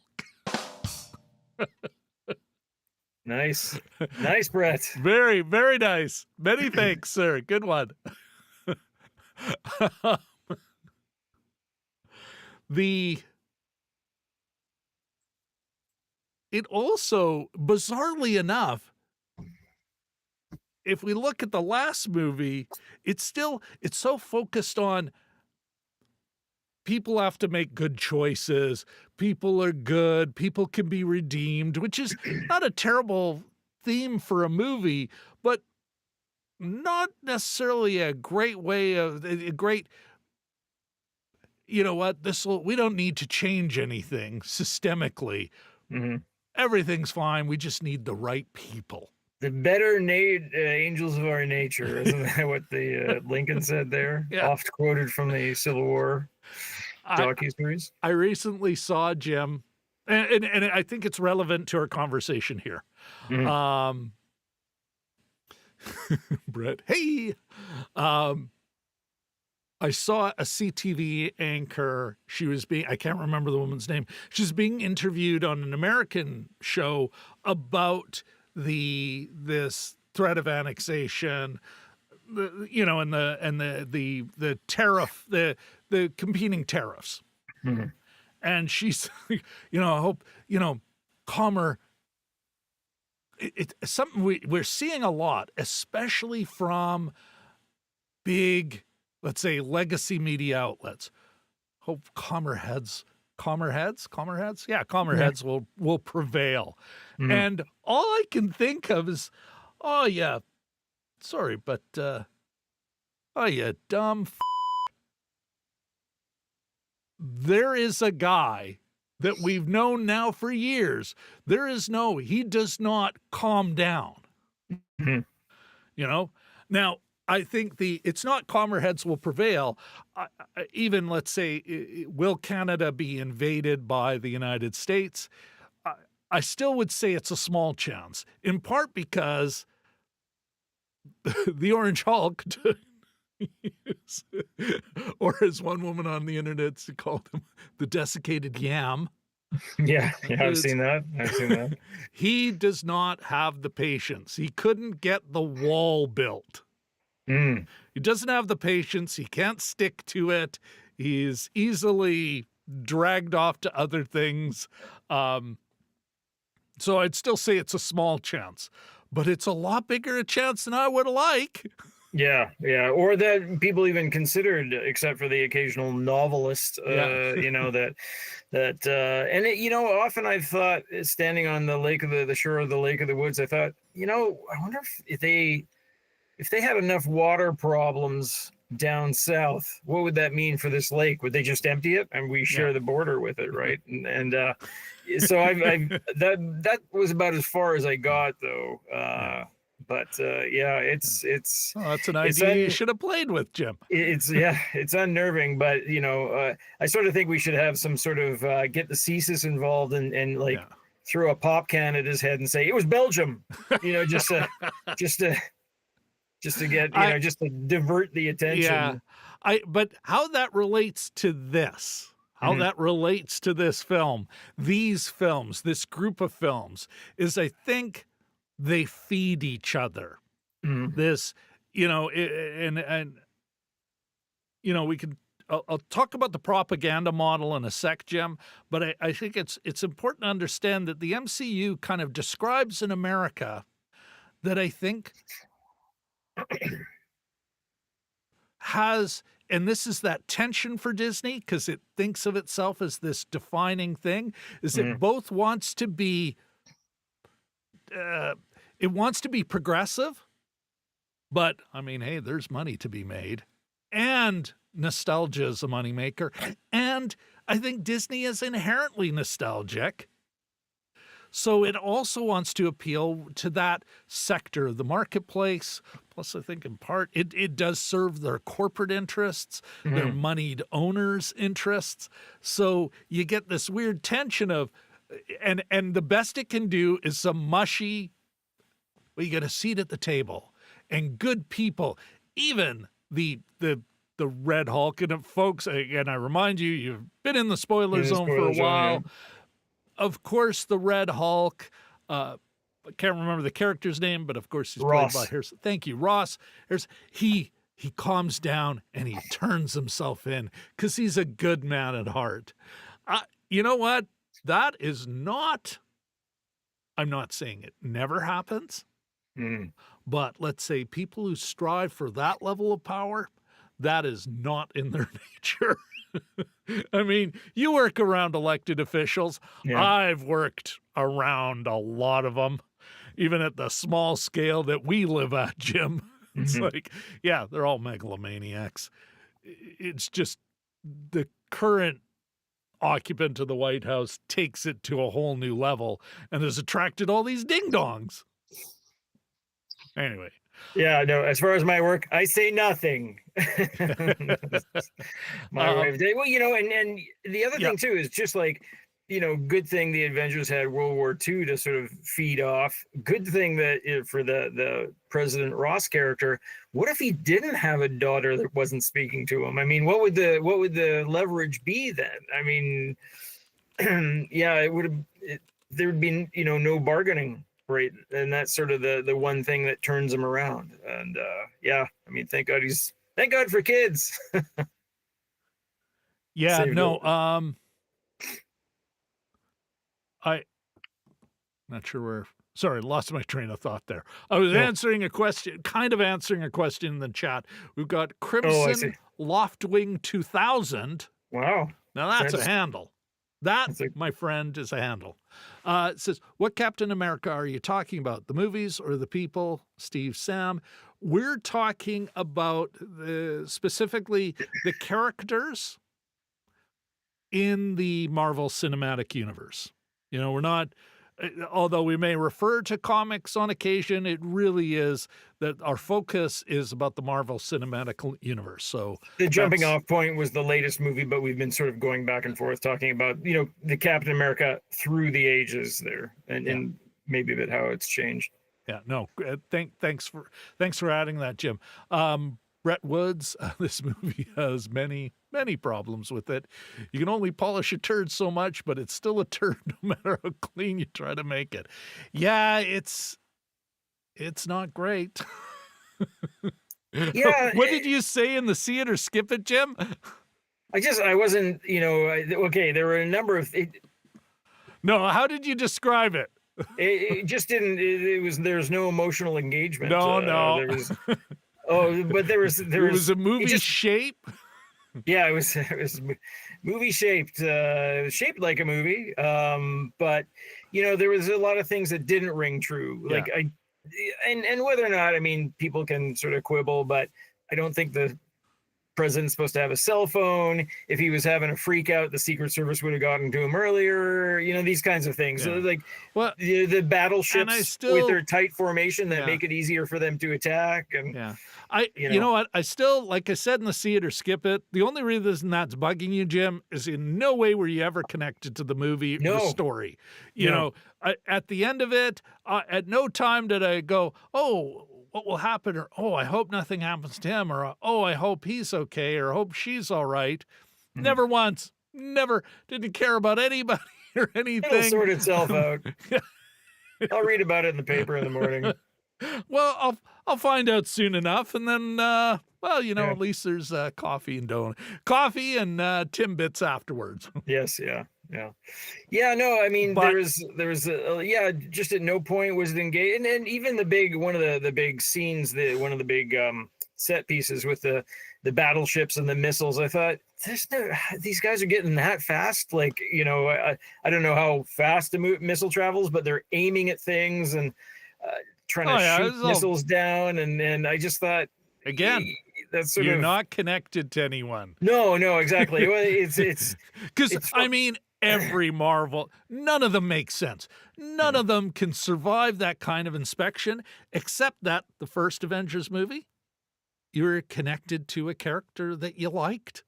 Nice. Nice, Brett. Very, very nice. Many thanks, sir. Good one. It also, bizarrely enough, if we look at the last movie, it's so focused on people have to make good choices. People are good. People can be redeemed, which is not a terrible theme for a movie, but not necessarily a great way of a great, you know what, we don't need to change anything systemically. Mm-hmm. Everything's fine. We just need the right people. The better angels of our nature. Isn't that what the Lincoln said there? Yeah. Oft quoted from the Civil War docuseries. I recently saw, Jim, and I think it's relevant to our conversation here. Mm-hmm. Brett, hey, I saw a CTV anchor. I can't remember the woman's name. She's being interviewed on an American show about this threat of annexation, and the tariff, the competing tariffs. Mm-hmm. And she's, I hope, calmer. It's something we're seeing a lot, especially from big, let's say, legacy media outlets. Hope calmer heads will prevail. Mm-hmm. And all I can think of is, oh yeah, sorry, but oh you dumb there is a guy that we've known now for years. He does not calm down. Mm-hmm. Now, I think it's not calmer heads will prevail. Even, let's say, will Canada be invaded by the United States? I still would say it's a small chance, in part because the Orange Hulk, or as one woman on the internet called him, the desiccated yam. Yeah, I've seen that. He does not have the patience. He couldn't get the wall built. Mm. He doesn't have the patience. He can't stick to it. He's easily dragged off to other things. So I'd still say it's a small chance, but it's a lot bigger a chance than I would like. Yeah. Or that people even considered, except for the occasional novelist, that and it, often I've thought, standing on the shore of the Lake of the Woods, I thought, I wonder if they had enough water problems down south, what would that mean for this lake? Would they just empty it and we share the border with it, right? And so that was about as far as I got, though. But it's that's an idea you should have played with, Jim. It's unnerving, but I sort of think we should have some sort of get the CSIS involved and throw a pop can at his head and say it was Belgium, just to get just to divert the attention. Yeah, but how that relates to this. How that relates to this film, these films, this group of films, is I think they feed each other. Mm-hmm. This, we could. I'll talk about the propaganda model in a sec, Jim. But I think it's important to understand that the MCU kind of describes an America that I think has, and this is that tension for Disney because it thinks of itself as this defining thing, is it both wants to be, it wants to be progressive, but I mean, hey, there's money to be made, and nostalgia is a moneymaker, and I think Disney is inherently nostalgic. So it also wants to appeal to that sector of the marketplace. Plus, I think in part it does serve their corporate interests, their moneyed owners' interests. So you get this weird tension of, and the best it can do is some mushy, well, you get a seat at the table, and good people, even the Red Hulk. And folks, again, I remind you, you've been in the spoiler zone for a while. Yeah. Of course, the Red Hulk, I can't remember the character's name, but of course he's Ross. played by, thank you, Ross. He calms down and he turns himself in because he's a good man at heart. You know what? That is not, I'm not saying it never happens, but let's say people who strive for that level of power, that is not in their nature. I mean, you work around elected officials. Yeah. I've worked around a lot of them, even at the small scale that we live at, Jim. It's like, yeah, they're all megalomaniacs. It's just the current occupant of the White House takes it to a whole new level and has attracted all these ding-dongs. Anyway. Yeah, no, as far as my work, I say nothing. My way of day. Well, and the other thing too is just like, good thing the Avengers had World War II to sort of feed off. Good thing that for the President Ross character, what if he didn't have a daughter that wasn't speaking to him? I mean, what would the leverage be then? I mean, yeah, it would have. There would be no bargaining. Right, and that's sort of the one thing that turns him around. And yeah, I mean, thank God for kids. Yeah, Saved no, it. I not sure where. Sorry, lost my train of thought there. I was answering a question in the chat. We've got Crimson Loftwing 2000. Wow, now that's a handle. That, my friend, is a handle. It says, what Captain America are you talking about? The movies or the people? Steve, Sam. We're talking about specifically the characters in the Marvel Cinematic Universe. We're not, although we may refer to comics on occasion, it really is that our focus is about the Marvel Cinematic Universe. So the jumping off point was the latest movie, but we've been sort of going back and forth talking about, the Captain America through the ages there and maybe a bit how it's changed. Yeah, no, thanks for adding that, Jim. Brett Woods, this movie has many problems with it. You can only polish a turd so much, but it's still a turd no matter how clean you try to make it. Yeah, it's not great. Yeah. What did you say in the See It or Skip It, Jim? I wasn't, okay, there were a number of... No, how did you describe it? It just didn't, there's no emotional engagement. No. There was... Oh, but there was it was a movie shape. Yeah, it was movie shaped, shaped like a movie. But there was a lot of things that didn't ring true. Like and whether or not, I mean, people can sort of quibble, but I don't think the president's supposed to have a cell phone. If he was having a freak out, the Secret Service would have gotten to him earlier. These kinds of things. Yeah. Like the battleships with their tight formation that make it easier for them to attack. And you know what? I still, like I said in the See It or Skip It, the only reason that's bugging you, Jim, is in no way were you ever connected to the movie or the story. You know, at the end of it, at no time did I go, oh, what will happen? Or, oh, I hope nothing happens to him. Or, oh, I hope he's okay. Or hope she's all right. Never once. Never. Didn't care about anybody or anything. It'll sort itself out. I'll read about it in the paper in the morning. Well, I'll find out soon enough. And then, at least there's coffee and Timbits afterwards. Yes. Yeah. No, I mean, there was just at no point was it engaged. And even one of the big scenes, one of the big set pieces with the battleships and the missiles. I thought, these guys are getting that fast. Like, I don't know how fast a missile travels, but they're aiming at things and trying to shoot missiles down. And I just thought, again, that's you're not connected to anyone. No, exactly. Well, it's because I mean, every Marvel, none of them make sense. None of them can survive that kind of inspection, except that the first Avengers movie, you're connected to a character that you liked.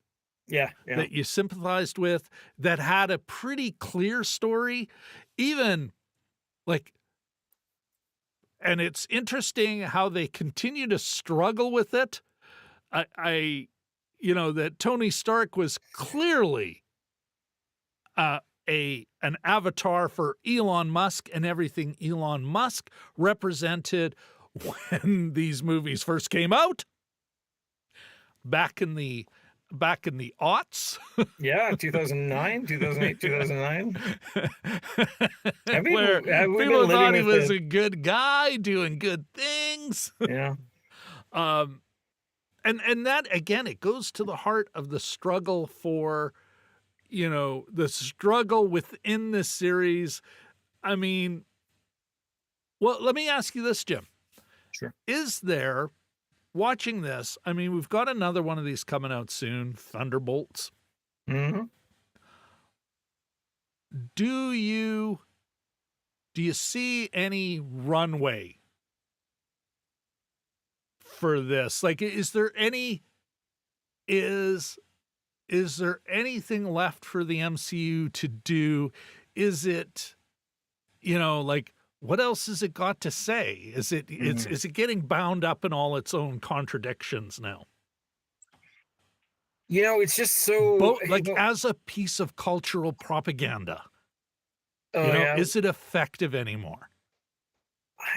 Yeah. That you sympathized with, that had a pretty clear story, even like, and it's interesting how they continue to struggle with it. That Tony Stark was clearly an avatar for Elon Musk and everything Elon Musk represented when these movies first came out back in the aughts. Yeah, 2009, 2008, 2009. Where people thought he was a good guy doing good things. Yeah. And that, again, it goes to the heart of the struggle for, the struggle within the series. I mean, well, let me ask you this, Jim. Sure. Is there, watching this, I mean, we've got another one of these coming out soon, Thunderbolts. Mm-hmm. Do you see any runway for this? Like, is there anything left for the MCU to do? Is it, like, what else has it got to say? Is it is it getting bound up in all its own contradictions now? It's just so as a piece of cultural propaganda. Is it effective anymore?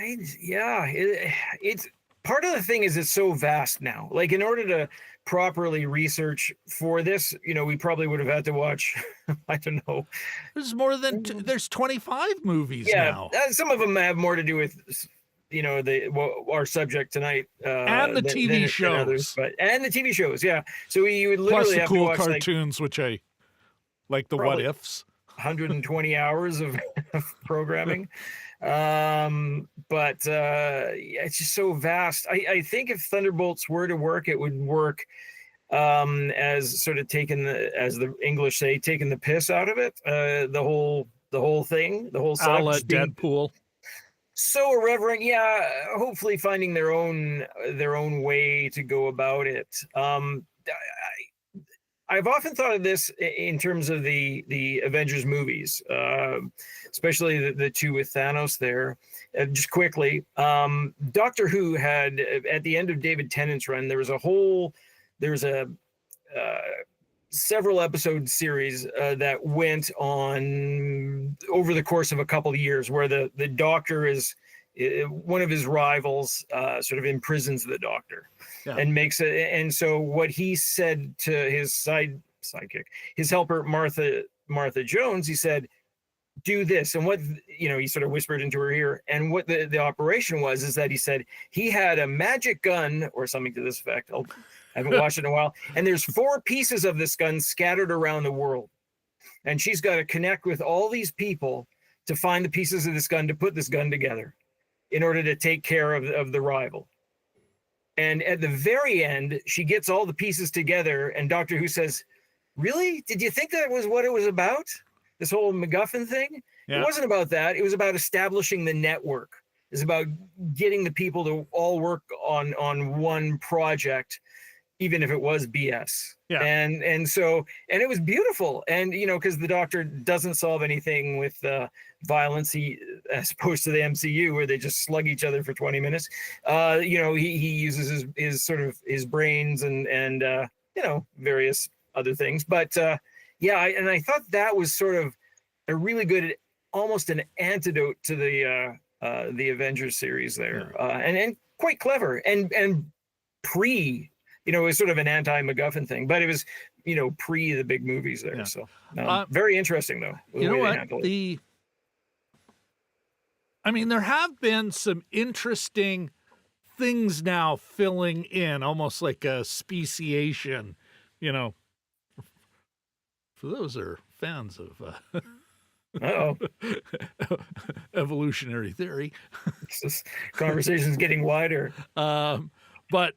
It's part of the thing is it's so vast now. Like, in order to properly research for this, we probably would have had to watch, I don't know. There's more than there's 25 movies now. Some of them have more to do with, our subject tonight, and the TV shows, others, and the TV shows, yeah. So you would literally plus the have cool to watch which I like, the what ifs. 120 hours of programming. But it's just so vast. I think if Thunderbolts were to work, it would work as sort of as the English say, taking the piss out of it. The whole thing, the whole setup, Deadpool. So irreverent. Yeah, hopefully finding their own way to go about it. I've often thought of this in terms of the Avengers movies, especially the two with Thanos there. Just quickly, Doctor Who had, at the end of David Tennant's run, there was a several episode series that went on over the course of a couple of years, where the Doctor is one of his rivals, sort of imprisons the Doctor. Yeah. And makes it. And so what he said to his sidekick, his helper, Martha Jones, he said, do this. And what, he sort of whispered into her ear. And what the operation was, is that he said he had a magic gun or something to this effect. I haven't watched it in a while. And there's 4 pieces of this gun scattered around the world. And she's got to connect with all these people to find the pieces of this gun, to put this gun together in order to take care of the rival. And at the very end, she gets all the pieces together, and Doctor Who says, really? Did you think that was what it was about? This whole MacGuffin thing? Yeah. It wasn't about that. It was about establishing the network. It's about getting the people to all work on one project, even if it was BS. Yeah. And so it was beautiful. And, because the Doctor doesn't solve anything with violence, as opposed to the MCU, where they just slug each other for 20 minutes. He uses his sort of his brains and various other things. But I thought that was sort of a really good, almost an antidote to the Avengers series there, and quite clever and pre. It was sort of an anti-MacGuffin thing, but it was, pre the big movies there. Yeah. So very interesting, though. You know what? There have been some interesting things now filling in, almost like a speciation, you know. For those who are fans of Uh-oh. evolutionary theory. This conversation's getting wider. But,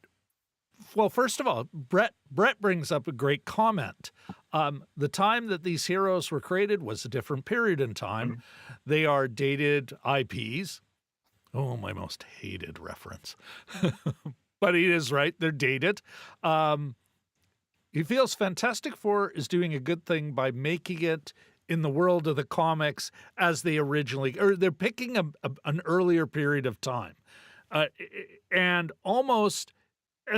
well, first of all, Brett brings up a great comment. The time that these heroes were created was a different period in time. They are dated IPs. Oh, my most hated reference. But he is right. They're dated. He feels Fantastic Four is doing a good thing by making it in the world of the comics as they originally, or they're picking an earlier period of time. And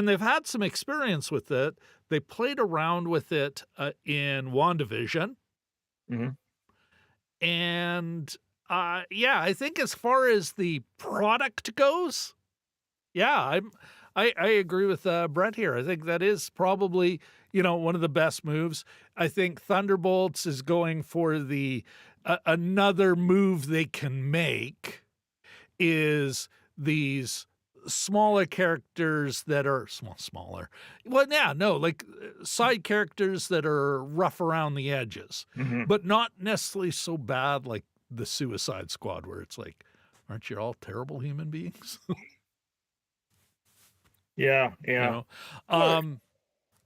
they've had some experience with it. They played around with it in WandaVision. And yeah, I think as far as the product goes, yeah, I agree with Brett here. I think that is probably, one of the best moves. I think Thunderbolts is going for the another move they can make is these smaller characters that are smaller. Well, yeah, no, like side characters that are rough around the edges, but not necessarily so bad like the Suicide Squad, where it's like, aren't you all terrible human beings? Yeah.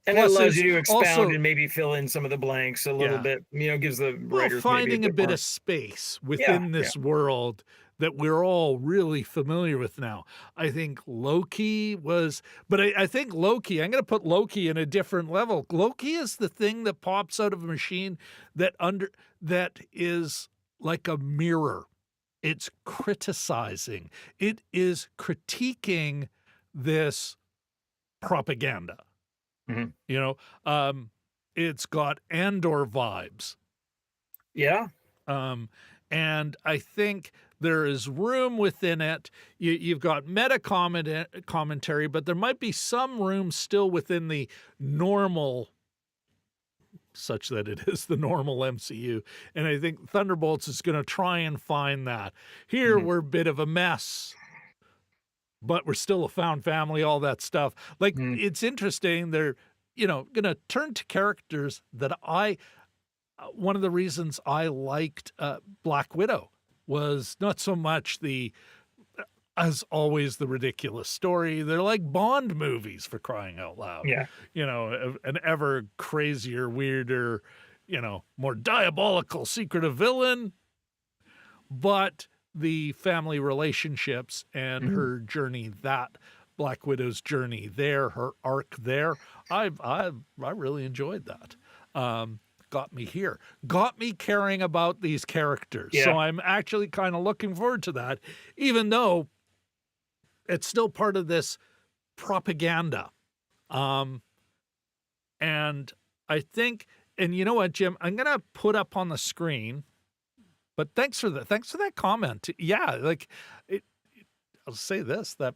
And it plus allows you to expound also, and maybe fill in some of the blanks a little bit, gives the writers finding maybe a bit more of space within this world that we're all really familiar with now. I think Loki was, but I think Loki, I'm going to put Loki in a different level. Loki is the thing that pops out of a machine that is like a mirror. It's criticizing. It is critiquing this propaganda. It's got Andor vibes. Yeah. And I think there is room within it. You've got meta commentary, but there might be some room still within the normal, such that it is the normal MCU. And I think Thunderbolts is going to try and find that. Here, we're a bit of a mess, but we're still a found family, all that stuff. Like, it's interesting. They're, going to turn to characters that one of the reasons I liked Black Widow was not so much as always, the ridiculous story. They're like Bond movies, for crying out loud. Yeah. An ever crazier, weirder, more diabolical secretive villain. But the family relationships and her journey, that Black Widow's journey there, her arc there, I really enjoyed that. Got me here, got me caring about these characters. Yeah. So I'm actually kind of looking forward to that, even though it's still part of this propaganda. And I think, and you know what, Jim, I'm going to put up on the screen, but thanks for that comment. Yeah. Like I'll say this, that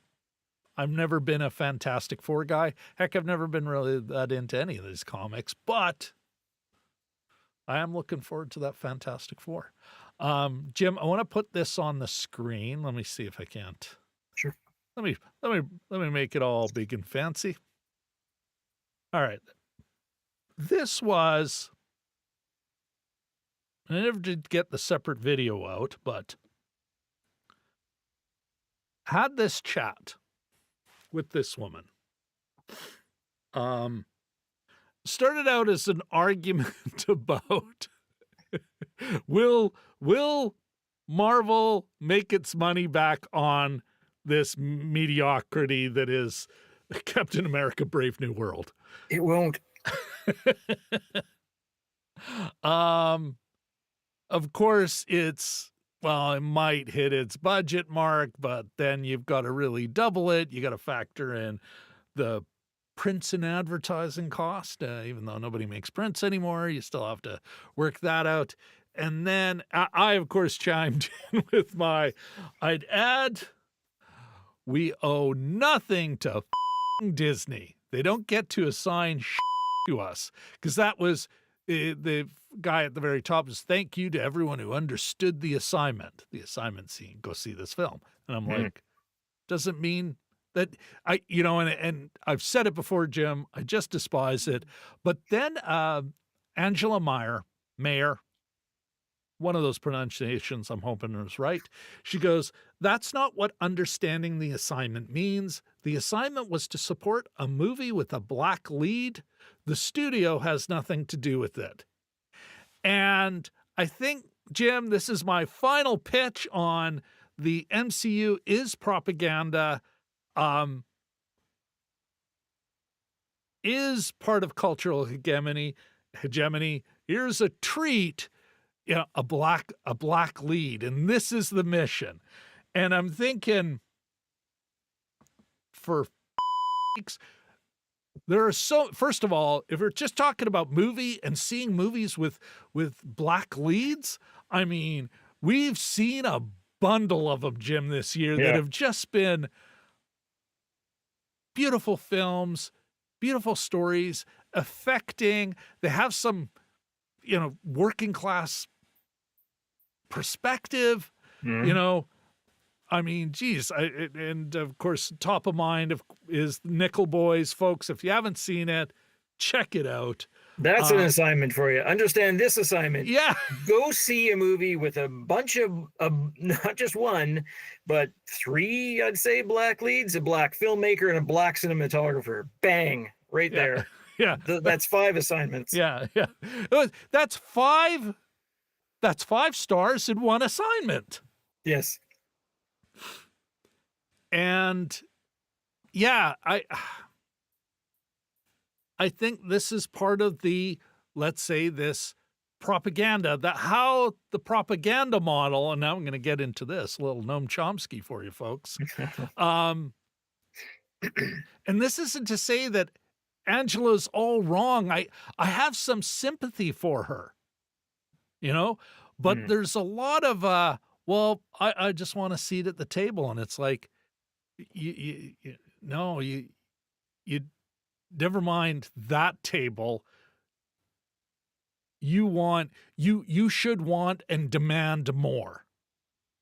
I've never been a Fantastic Four guy. Heck, I've never been really that into any of these comics, but I am looking forward to that Fantastic Four. Jim, I want to put this on the screen. Let me see if I can't. Sure. Let me make it all big and fancy. All right. This was, I never did get the separate video out, but had this chat with this woman. Started out as an argument about will Marvel make its money back on this mediocrity that is Captain America Brave New World. It won't. Of course, it might hit its budget mark, but then you've got to really double it. You got to factor in the prints and advertising cost, even though nobody makes prints anymore. You still have to work that out. And then I of course, chimed in with I'd add, we owe nothing to Disney. They don't get to assign to us, because that was the guy at the very top was, thank you to everyone who understood the assignment scene. Go see this film. And I'm like, doesn't mean that and I've said it before, Jim, I just despise it. But then Angela Mayer, one of those pronunciations I'm hoping is right. She goes, "That's not what understanding the assignment means. The assignment was to support a movie with a black lead. The studio has nothing to do with it." And I think, Jim, this is my final pitch on the MCU is propaganda, is part of cultural hegemony. Here's a treat. A black lead, and this is the mission. And I'm thinking, for there are first of all, if we're just talking about movie and seeing movies with black leads, I mean, we've seen a bundle of them, Jim, this year that have just been beautiful films, beautiful stories, affecting. They have some, working class perspective, I mean, geez, and of course, top of mind is Nickel Boys, folks. If you haven't seen it, check it out. That's an assignment for you. Understand this assignment. Yeah. Go see a movie with a bunch of not just one, but 3, I'd say, black leads, a black filmmaker, and a black cinematographer. Bang, right there. Yeah. That's 5 assignments. Yeah. That's 5 stars in one assignment. Yes. And yeah, I think this is part of the, let's say, this propaganda, that how the propaganda model, and now I'm going to get into this, a little Noam Chomsky for you folks. And this isn't to say that Angela's all wrong. I have some sympathy for her, but there's a lot of, I just want a seat at the table. And it's like, you never mind that table. You should want and demand more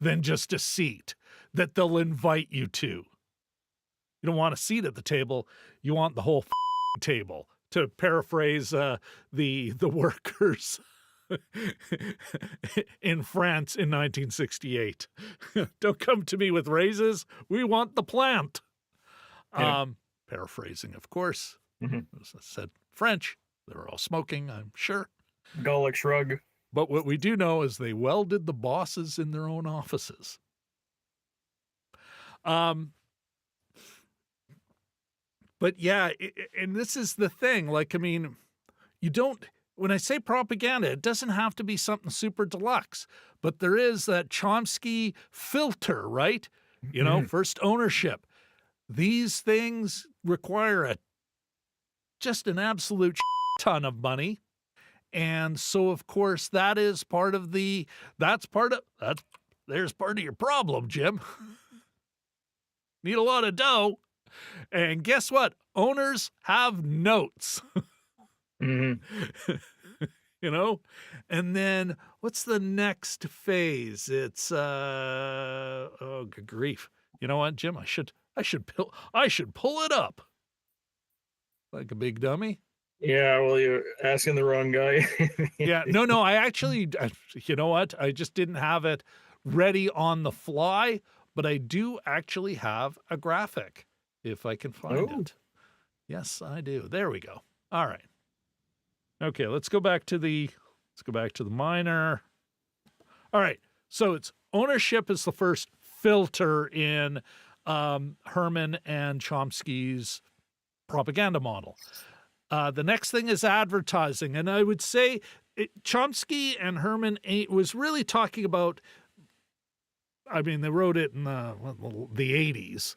than just a seat that they'll invite you to. You don't want a seat at the table. You want the whole table, to paraphrase the workers in France in 1968. Don't come to me with raises. We want the plant. Yeah. Paraphrasing, of course. As I said, French. They were all smoking, I'm sure. Gallic shrug. But what we do know is they welded the bosses in their own offices. But yeah, and this is the thing. Like, I mean, when I say propaganda, it doesn't have to be something super deluxe, but there is that Chomsky filter, right? First ownership. These things require just an absolute ton of money. And so, of course, that is part of there's part of your problem, Jim. Need a lot of dough. And guess what? Owners have notes. And then what's the next phase? It's good grief. You know what, Jim? I should pull it up. Like a big dummy. Yeah, well, you're asking the wrong guy. Yeah, no, I actually, you know what? I just didn't have it ready on the fly, but I do actually have a graphic, if I can find it. Yes, I do. There we go. All right. Okay, let's go back to the minor. All right. So it's ownership is the first filter in Herman and Chomsky's propaganda model. The next thing is advertising. And I would say Chomsky and Herman was really talking about, I mean, they wrote it in the 80s.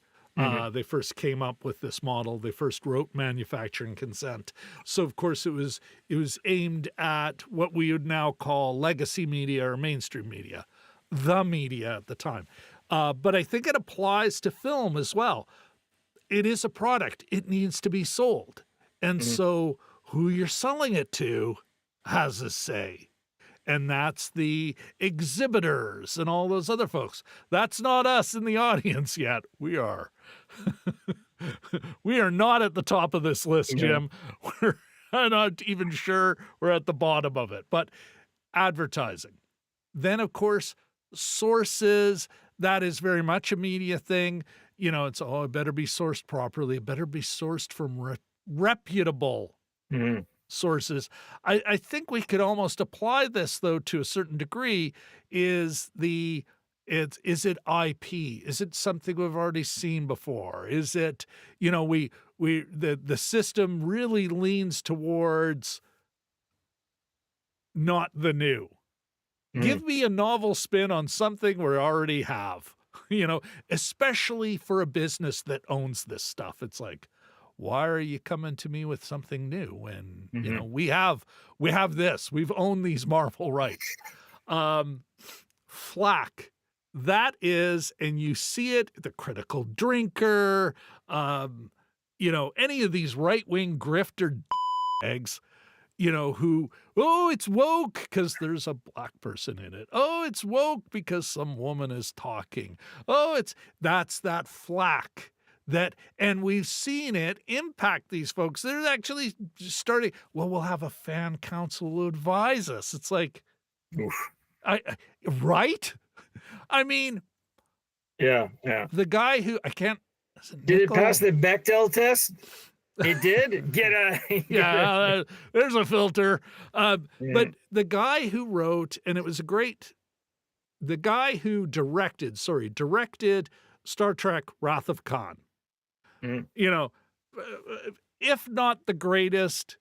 They first came up with this model. They first wrote manufacturing consent. So, of course, it was aimed at what we would now call legacy media or mainstream media, the media at the time. But I think it applies to film as well. It is a product. It needs to be sold. And so who you're selling it to has a say. and that's the exhibitors and all those other folks. That's not us in the audience yet. We are. We are not at the top of this list, Yeah. Jim. I'm not even sure we're at the bottom of it. But advertising. Then, of course, sources. That is very much a media thing. You know, it's, oh, it better be sourced properly. It better be sourced from reputable Mhm. sources. I think we could almost apply this, though, to a certain degree. Is it IP? Is it something we've already seen before? Is it, you know, the system really leans towards not the new. Give Mhm. me a novel spin on something we already have, you know, especially for a business that owns this stuff. It's like, why are you coming to me with something new when, you know, Mhm. we have this, we've owned these Marvel rights. Flack, that is, and you see it, the critical drinker, you know, any of these right-wing grifter eggs, you know, who, oh, it's woke because there's a black person in it. Oh, it's woke because some woman is talking. Oh, that's that flack that, and we've seen it impact these folks. They're actually starting, well, we'll have a fan council who advise us. It's like, Oof. right? I mean, Yeah, yeah. the guy who, I can't, is it Did it pass Nickel? the Bechdel test? It did? Yeah, there's a filter. But Mhm. the guy who wrote, and it was the guy who directed Star Trek Wrath of Khan, Mhm. you know, if not the greatest,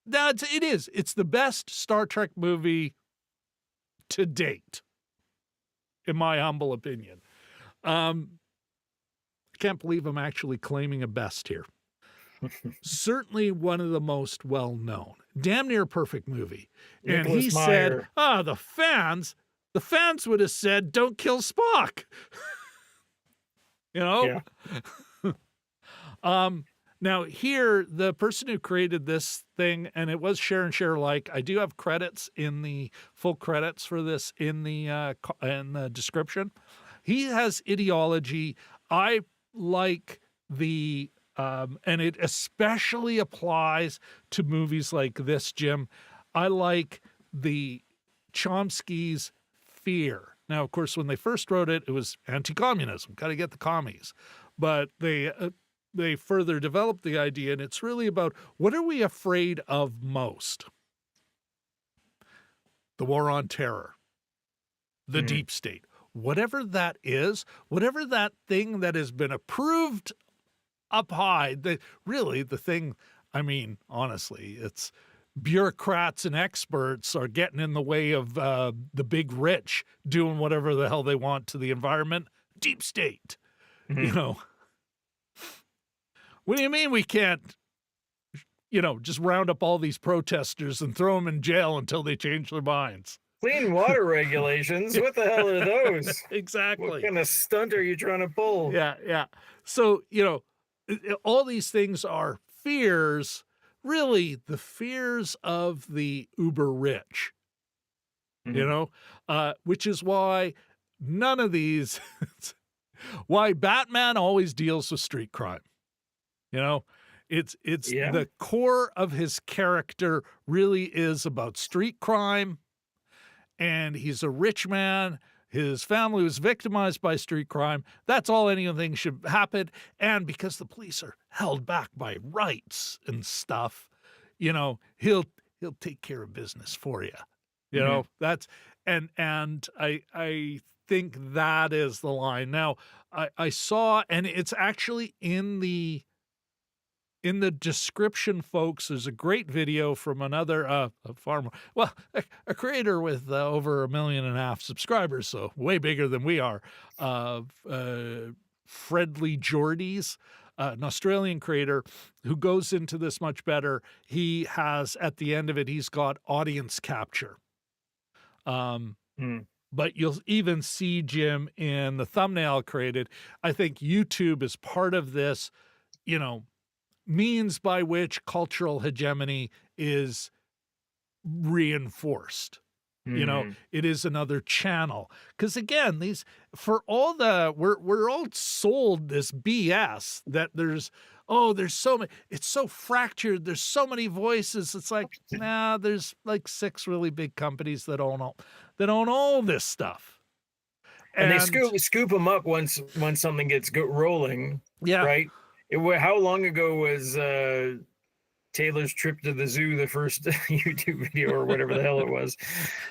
it's the best Star Trek movie to date, in my humble opinion. I can't believe I'm actually claiming a best here. Certainly one of the most well-known, damn near perfect movie. And he Nicholas said, Meyer. the fans would have said, don't kill Spock. You know? Yeah. Now here, the person who created this thing, and it was share and share alike. I do have credits in the full credits for this in the description. He has ideology. I like the and it especially applies to movies like this, Jim. I like the Chomsky's fear. Now, of course, when they first wrote it, it was anti-communism. Got to get the commies. But they further developed the idea, and it's really about what are we afraid of most? The war on terror, the Mhm. deep state, whatever that is, whatever that thing that has been approved up high, the thing, I mean, honestly, it's bureaucrats and experts are getting in the way of the big rich doing whatever the hell they want to the environment. Deep state, you Mhm. know. What do you mean we can't, you know, just round up all these protesters and throw them in jail until they change their minds? Clean water regulations? What the hell are those? What Exactly. kind of stunt are you trying to pull? Yeah. So, you know, all these things are fears, really the fears of the uber rich, you Mhm. know, which is why none of these, why Batman always deals with street crime. You know, it's Yeah. the core of his character really is about street crime, and he's a rich man. His family was victimized by street crime. That's all anything should happen. And because the police are held back by rights and stuff, you know, he'll take care of business for you. You Mhm. know, that's and I think that is the line. Now, I saw, and it's actually in the description, folks, there's a great video from another a farmer, well, a creator with over 1.5 million subscribers, so way bigger than we are. Fredly Geordies, an Australian creator who goes into this much better. He has, at the end of it, he's got audience capture. Mhm. But you'll even see, Jim, in the thumbnail created, I think YouTube is part of this, you know, means by which cultural hegemony is reinforced. You know, Mhm. it is another channel. Because again, these for all the we're all sold this BS that there's so many, it's so fractured, there's so many voices. It's like, nah, there's like 6 really big companies that own all this stuff. And they And scoop them up once something gets rolling, yeah, right? How long ago was Taylor's trip to the zoo the first YouTube video or whatever the hell it was?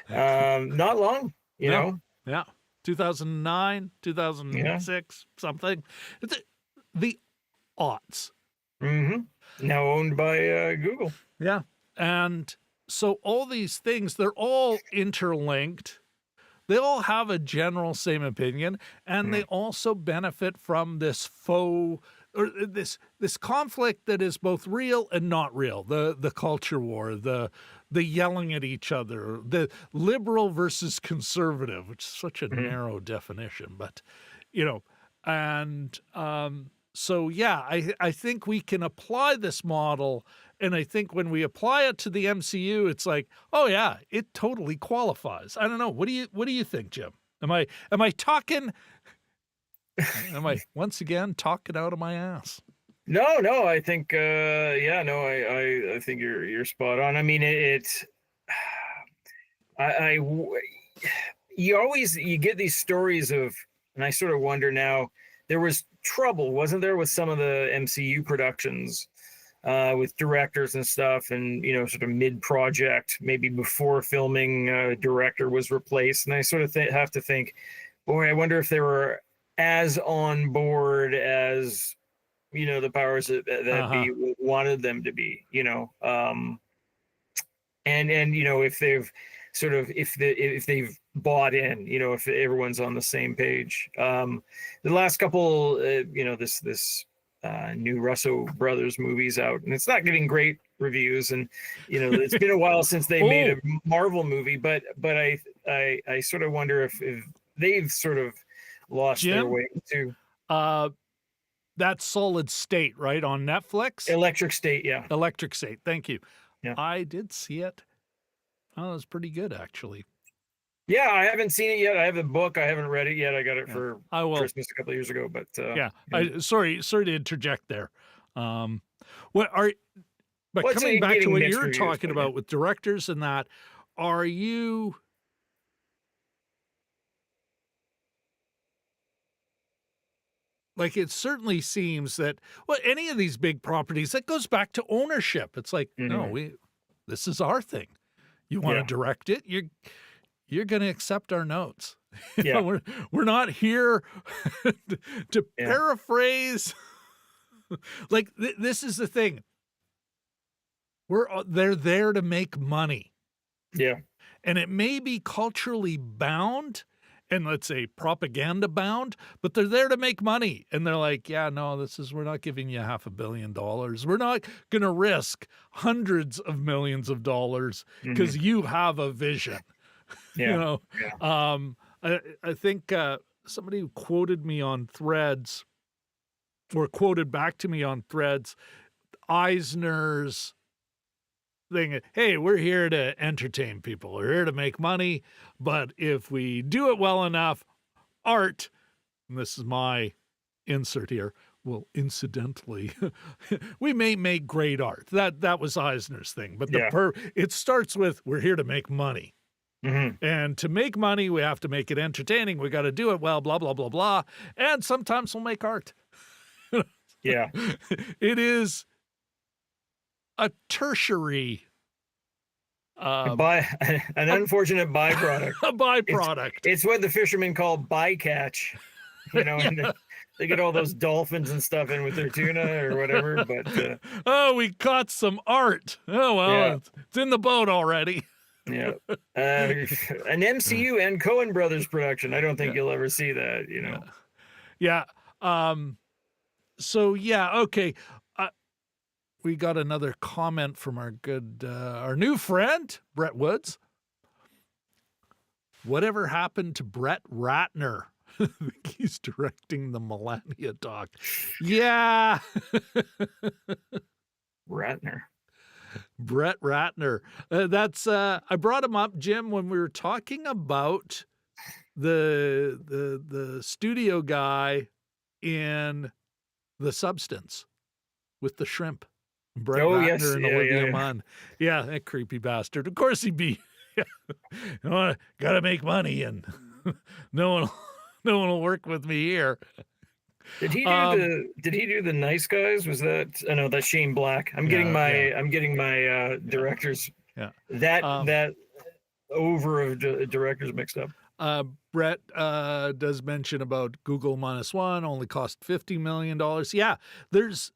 Not long, you no, know. yeah, 2009, Yeah. 2006, something. The, the aughts. Now owned by Google. Yeah. And so all these things, they're all interlinked. They all have a general same opinion, and they Mm. also benefit from this faux or this conflict that is both real and not real. The culture war, the yelling at each other, the liberal versus conservative, which is such a Mhm. narrow definition, but you know, and so yeah, I think we can apply this model, and I think when we apply it to the MCU, it's like, oh yeah, it totally qualifies. I don't know. What do you think, Jim? Am I talking? Am I once again talking out of my ass? No, I think yeah, no, I think you're spot on. I mean, I you always you get these stories of, and I sort of wonder now, there was trouble, wasn't there, with some of the MCU productions, with directors and stuff, and sort of mid-project, maybe before filming, director was replaced, and I sort of have to think, boy, I wonder if they were as on board as the powers that Uh-huh. be wanted them to be, and if they've sort of if they've bought in, if everyone's on the same page. The last couple, this new Russo brothers movies out, and it's not getting great reviews, and it's been a while since they made a Oh, Marvel movie, but I sort of wonder if they've sort of lost their Jim, way too. uh, that's Solid State, right, on Netflix? Electric State, yeah. Electric State. Thank you. Yeah. I did see it. Oh, it was pretty good, actually. Yeah, I haven't seen it yet. I have the book. I haven't read it yet. I got it Yeah, for I will. Christmas a couple of years ago, but Yeah, yeah. sorry to interject there. Um, what are but Well, it's coming back to getting what mixed you're reviews, talking but yeah. about with directors and that, are you like, it certainly seems that, well, any of these big properties, that goes back to ownership. It's like, no, Mhm. this is our thing. You want to Yeah, direct it, you're going to accept our notes. yeah, We're not here to yeah, paraphrase. Like this is the thing. They're there to make money, yeah. and it may be culturally bound and, let's say, propaganda bound, but they're there to make money. And they're like, yeah, no, we're not giving you $500 million. We're not going to risk hundreds of millions of dollars Mhm. because you have a vision. You Yeah, know, yeah. I think somebody quoted me on Threads, or quoted back to me on Threads, Eisner's thing. Hey, we're here to entertain people. We're here to make money. But if we do it well enough, art, and this is my insert here, well, incidentally, we may make great art. That was Eisner's thing. But Yeah. it starts with, we're here to make money. Mhm. And to make money, we have to make it entertaining. We got to do it well, blah, blah, blah, blah. And sometimes we'll make art. Yeah. It is a tertiary By an a, unfortunate byproduct. a It's byproduct. it's what the fishermen call bycatch, and Yeah. they get all those dolphins and stuff in with their tuna or whatever, but Oh, we caught some art. Oh, well, yeah. it's in the boat already. Yeah. An MCU and Coen Brothers production. I don't think Yeah. you'll ever see that, Yeah. Yeah. So, yeah. Okay. We got another comment from our new friend, Brett Woods. Whatever happened to Brett Ratner? I think he's directing the Melania doc. Yeah. Ratner. Brett Ratner. That's I brought him up, Jim, when we were talking about the studio guy in The Substance with the shrimp. Brett Oh yes, Ratner and yeah, Olivia yeah. Munn. Yeah, that creepy bastard. Of course he'd be gotta make money and no one no one will work with me here. Um Did he do the Nice Guys? Was that? I know that's Shane Black. yeah, yeah, I'm getting my yeah, directors yeah. Um that over of directors mixed up. Brett does mention about Google -1 only cost $50 million. Yeah, there's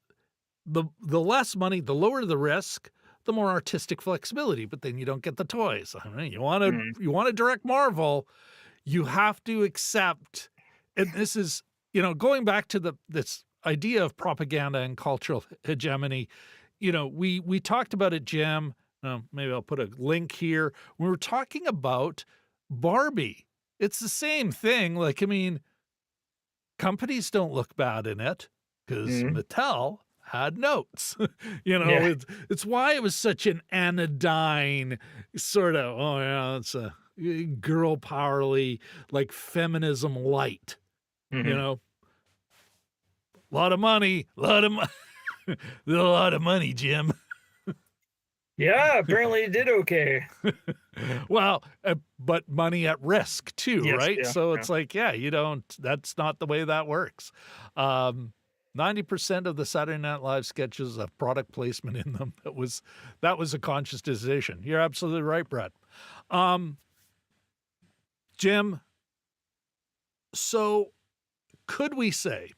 the less money, the lower the risk, the more artistic flexibility, but then you don't get the toys. I mean, Mm, you want to direct Marvel, you have to accept, and this is, going back to this idea of propaganda and cultural hegemony. We talked about it, Jim. Maybe I'll put a link here. We were talking about Barbie. It's the same thing. Like, I mean, companies don't look bad in it because mm, Mattel had notes. yeah. It's why it was such an anodyne sort of, oh yeah, it's a girl powerly, like feminism light, you Hmm. know, a lot of money, a lot of money, Jim. Yeah, apparently it did okay. Well, but money at risk too, Yes, right? yeah, So yeah. it's like, yeah, that's not the way that works. Um, 90% of the Saturday Night Live sketches have product placement in them. That was a conscious decision. You're absolutely right, Brett. Um, Jim, so could we say,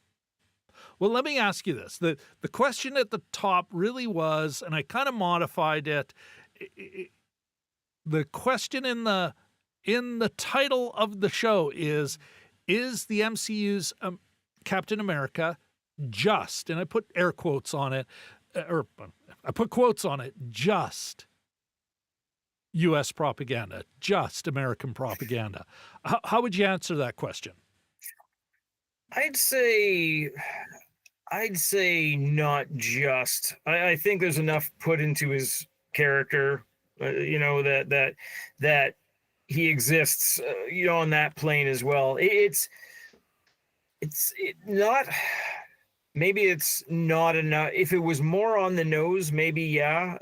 well, let me ask you this. The question at the top really was, and I kind of modified it. The question in the title of the show is the MCU's Captain America just, and I put air quotes on it, or I put quotes on it, just U.S. propaganda, just American propaganda? How would you answer that question? I'd say I'd say not just. I think there's enough put into his character, that he exists, on that plane as well. Not. Maybe it's not enough. If it was more on the nose, maybe yeah.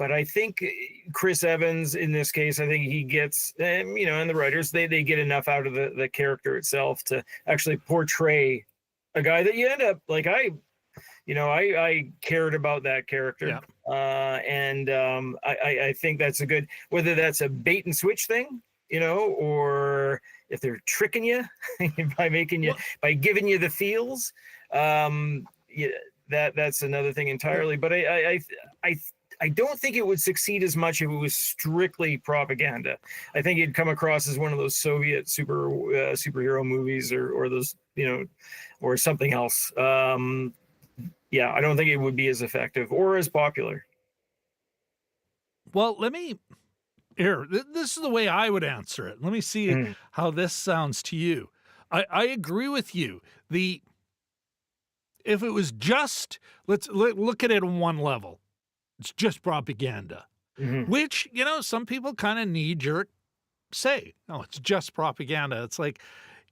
But I think Chris Evans in this case, I think he gets, and the writers they get enough out of the character itself to actually portray a guy that you end up like I cared about that character, Yeah. and I think that's a good, whether that's a bait and switch thing, or if they're tricking you by making you Well, by giving you the feels, yeah, that's another thing entirely. But I don't think it would succeed as much if it was strictly propaganda. I think it'd come across as one of those Soviet superhero movies, or those, or something else. Yeah, I don't think it would be as effective or as popular. well, here. This is the way I would answer it. Let me see Mm, how this sounds to you. I agree with you. If it was just, let's look at it on one level. It's just propaganda, mhm. which, some people kind of knee jerk say, oh, it's just propaganda. It's like,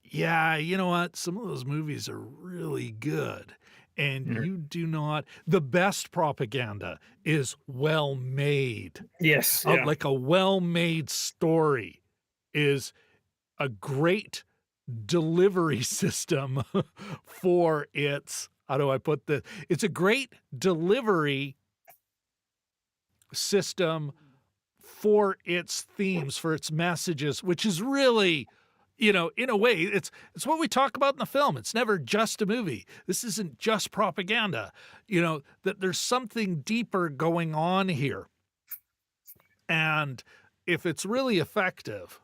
yeah, you know what? Some of those movies are really good. And Mhm. you do not, the best propaganda is well made. Yes, yeah. Like a well made story is a great delivery system for its, how do I put this? It's a great delivery system for its themes, for its messages, which is really, in a way, it's what we talk about in the film. It's never just a movie. This isn't just propaganda. That there's something deeper going on here. And if it's really effective,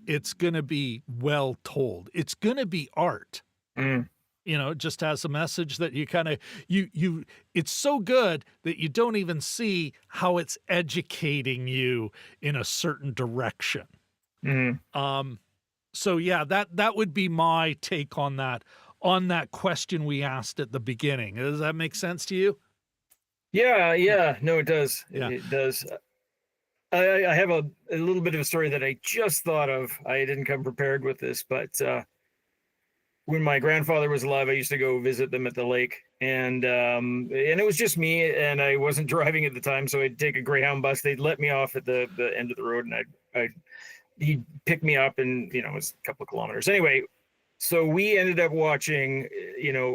it's going to be well told. It's going to be art. Mm. It just has a message that you kind of, it's so good that you don't even see how it's educating you in a certain direction. Mhm. So yeah, that would be my take on that question we asked at the beginning. Does that make sense to you? Yeah, Yeah. No, it does. yeah. It does. I have a little bit of a story that I just thought of. I didn't come prepared with this, but when my grandfather was alive, I used to go visit them at the lake, and it was just me, and I wasn't driving at the time, so I'd take a Greyhound bus. They'd let me off at the end of the road, and I he'd pick me up, and it was a couple of kilometers. Anyway, so we ended up watching,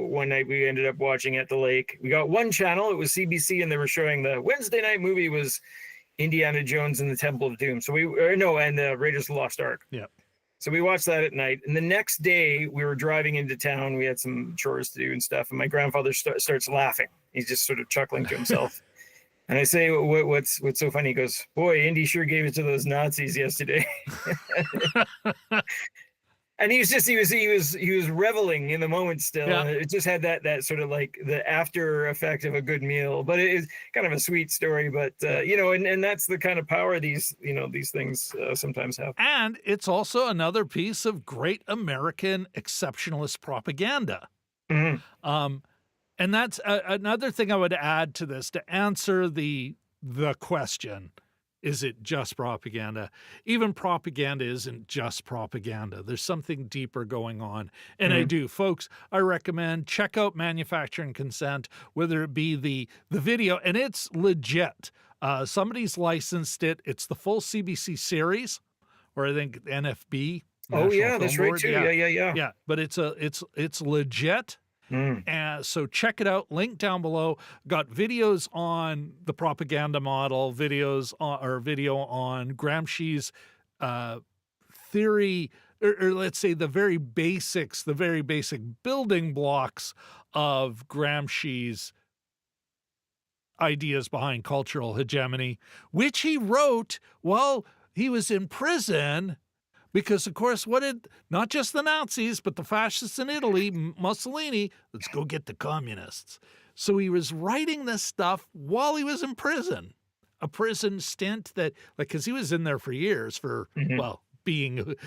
one night we ended up watching at the lake. We got one channel, it was CBC, and they were showing the Wednesday night movie was Indiana Jones and the Temple of Doom. So we, or no, and the Raiders of the Lost Ark. Yeah. So we watched that at night. And the next day we were driving into town. We had some chores to do and stuff. And my grandfather starts laughing. He's just sort of chuckling to himself. And I say, what's so funny? He goes, boy, Indy sure gave it to those Nazis yesterday. And he was reveling in the moment still. Yeah. And it just had that sort of like the after effect of a good meal. But it is kind of a sweet story. But and that's the kind of power these things sometimes have. And it's also another piece of great American exceptionalist propaganda. Mhm. And that's another thing I would add to this to answer the question. Is it just propaganda? Even propaganda isn't just propaganda. There's something deeper going on. And I do. Folks, I recommend check out Manufacturing Consent, whether it be the video, and it's legit. Somebody's licensed it. It's the full CBC series, or I think NFB. Oh National yeah, Film that's right Board. too. Yeah. Yeah, but it's legit. So check it out. Link down below. Got videos on the propaganda model, video on Gramsci's theory, or let's say the very basic building blocks of Gramsci's ideas behind cultural hegemony, which he wrote while he was in prison. Because, of course, not just the Nazis, but the fascists in Italy, Mussolini, let's go get the communists. So he was writing this stuff while he was in prison, a prison stint that, because he was in there for years for, being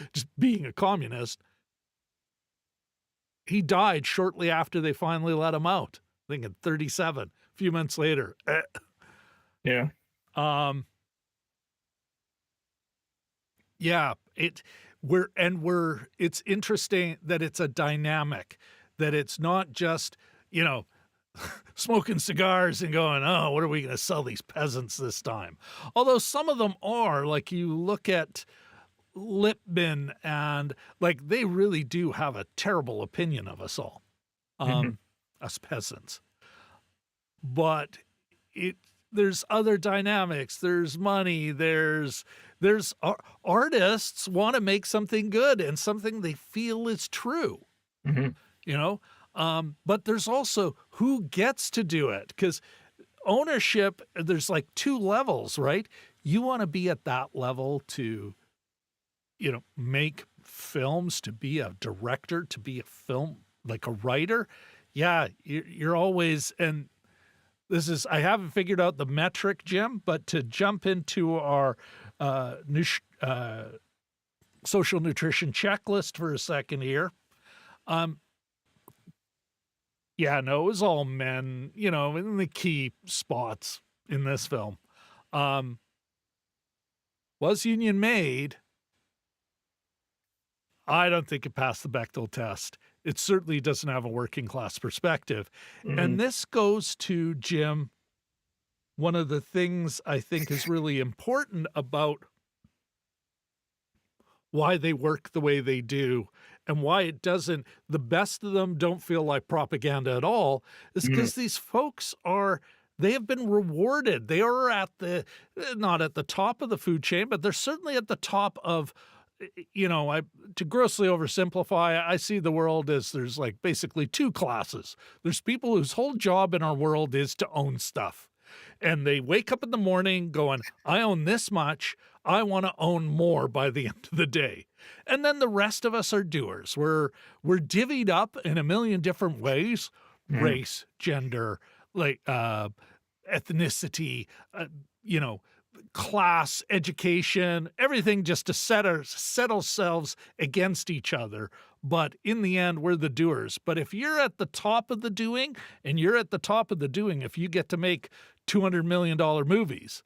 a communist. He died shortly after they finally let him out, I think at 37, a few months later. Yeah. Yeah, it's interesting that it's a dynamic, that it's not just, smoking cigars and going, oh, what are we going to sell these peasants this time? Although some of them are, like you look at Lipman and they really do have a terrible opinion of us all, us peasants. But there's other dynamics. There's money. There's artists want to make something good and something they feel is true, but there's also who gets to do it, because ownership, there's two levels, right? You want to be at that level to, make films, to be a director, to be a writer. Yeah, you're always, and I haven't figured out the metric, Jim, but to jump into our social nutrition checklist for a second here. It was all men, in the key spots in this film. Was union made? I don't think it passed the Bechdel test. It certainly doesn't have a working class perspective. And this goes to, Jim, one of the things I think is really important about why they work the way they do and why the best of them don't feel like propaganda at all, is because these folks they have been rewarded. They are not at the top of the food chain, but they're certainly at the top of, to grossly oversimplify, I see the world as there's basically two classes. There's people whose whole job in our world is to own stuff. And they wake up in the morning going, I own this much. I want to own more by the end of the day. And then the rest of us are doers. We're divvied up in a million different ways, race, gender, ethnicity, class, education, everything, just to set ourselves against each other but in the end, we're the doers. But if you're at the top of the doing, and you're at the top of the doing, if you get to make $200 million movies,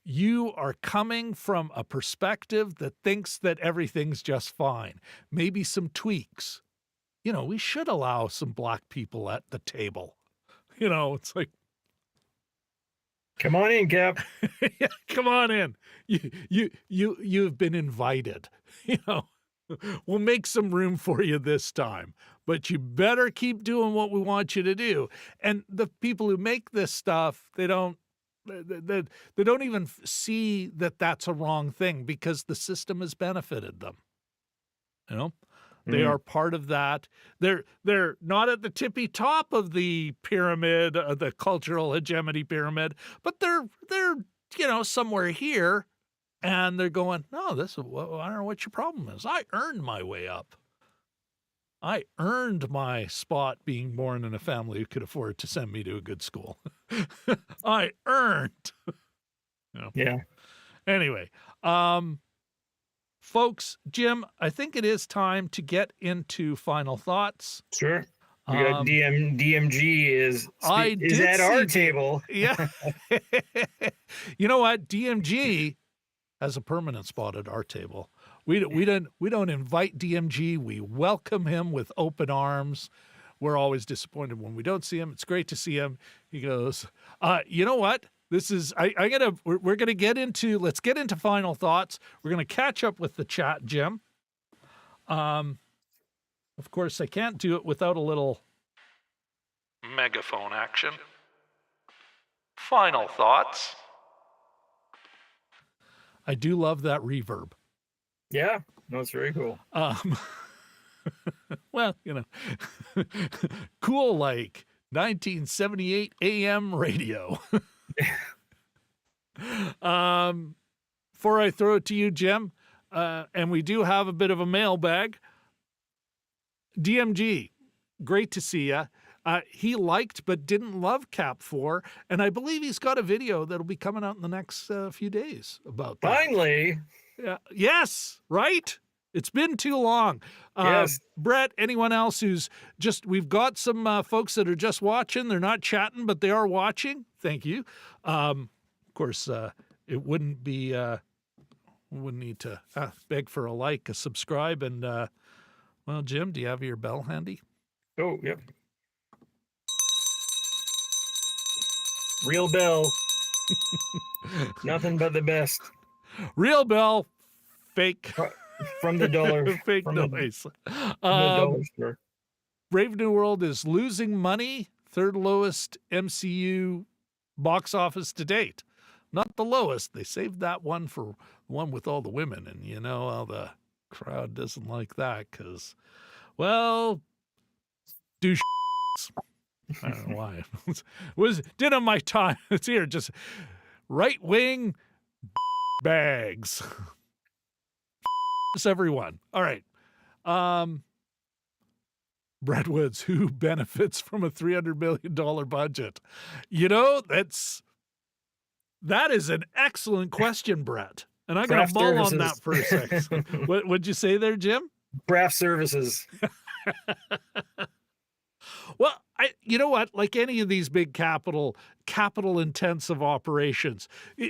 you are coming from a perspective that thinks that everything's just fine. Maybe some tweaks. We should allow some black people at the table. It's like, Come on in, Cap. yeah, come on in. You've been invited. We'll make some room for you this time, but you better keep doing what we want you to do. And the people who make this stuff, they don't even see that that's a wrong thing because the system has benefited them. They are part of that. They're not at the tippy top of the pyramid, the cultural hegemony pyramid, but they're somewhere here, and they're going, no, I don't know what your problem is. I earned my way up. I earned my spot being born in a family who could afford to send me to a good school. I earned. Yeah. Anyway, folks, Jim, I think it is time to get into final thoughts. Sure. We got DMG is at our table. Yeah. You know what? DMG has a permanent spot at our table. We don't invite DMG. We welcome him with open arms. We're always disappointed when we don't see him. It's great to see him. He goes, you know what? This is we're gonna get into let's get into final thoughts. We're gonna catch up with the chat, Jim. Of course, I can't do it without a little megaphone action. Final thoughts. I do love that reverb. Yeah, no, it's very cool. Well, cool like 1978 AM radio. Before I throw it to you, Jim, and we do have a bit of a mailbag. DMG, great to see you. He liked but didn't love Cap 4, and I believe he's got a video that'll be coming out in the next few days about that. Finally. Yes, right? It's been too long. Yes. Brett, anyone else who's we've got some folks that are just watching. They're not chatting, but they are watching. Thank you. Of course, it wouldn't be, wouldn't need to beg for a like, a subscribe, and, well, Jim, do you have your bell handy? Oh, yep. Real bell. Nothing but the best. Real bell, fake. From the dollar. Fake from noise. The dollar store. Brave New World is losing money. Third lowest MCU box office to date. Not the lowest. They saved that one for one with all the women. And how the crowd doesn't like that because, well, douche. I don't know why. Did on my time. It's here. Just right-wing bags. Everyone. All right. Brett Woods, who benefits from a $300 million budget? That is an excellent question, Brett. And I'm going to mull on that for a second. What'd you say there, Jim? Craft services. Well, you know what? Like any of these big capital intensive operations,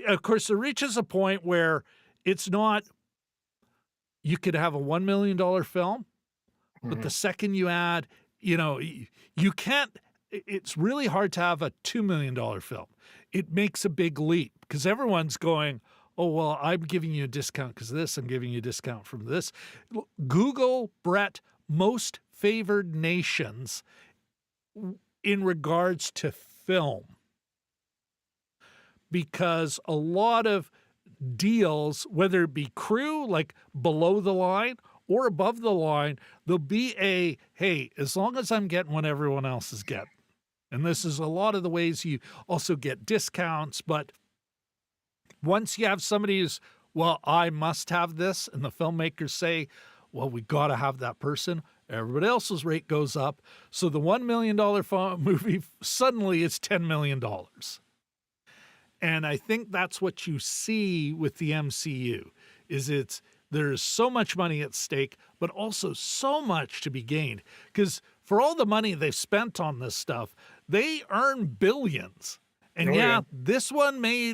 of course, it reaches a point where it's not. You could have a $1 million film, but the second you add, you can't. It's really hard to have a $2 million film. It makes a big leap because everyone's going, oh, well, I'm giving you a discount because of this. I'm giving you a discount from this. Google, Brett, most favored nations in regards to film. Because a lot of deals, whether it be crew, like below the line or above the line, there'll be hey, as long as I'm getting what everyone else is getting. And this is a lot of the ways you also get discounts. But once you have somebody who's, well, I must have this, and the filmmakers say, well, we got to have that person, everybody else's rate goes up. So the $1 million movie suddenly is $10 million. And I think that's what you see with the MCU, is There's so much money at stake, but also so much to be gained. Because for all the money they've spent on this stuff, they earn billions. And Oh, yeah. this one may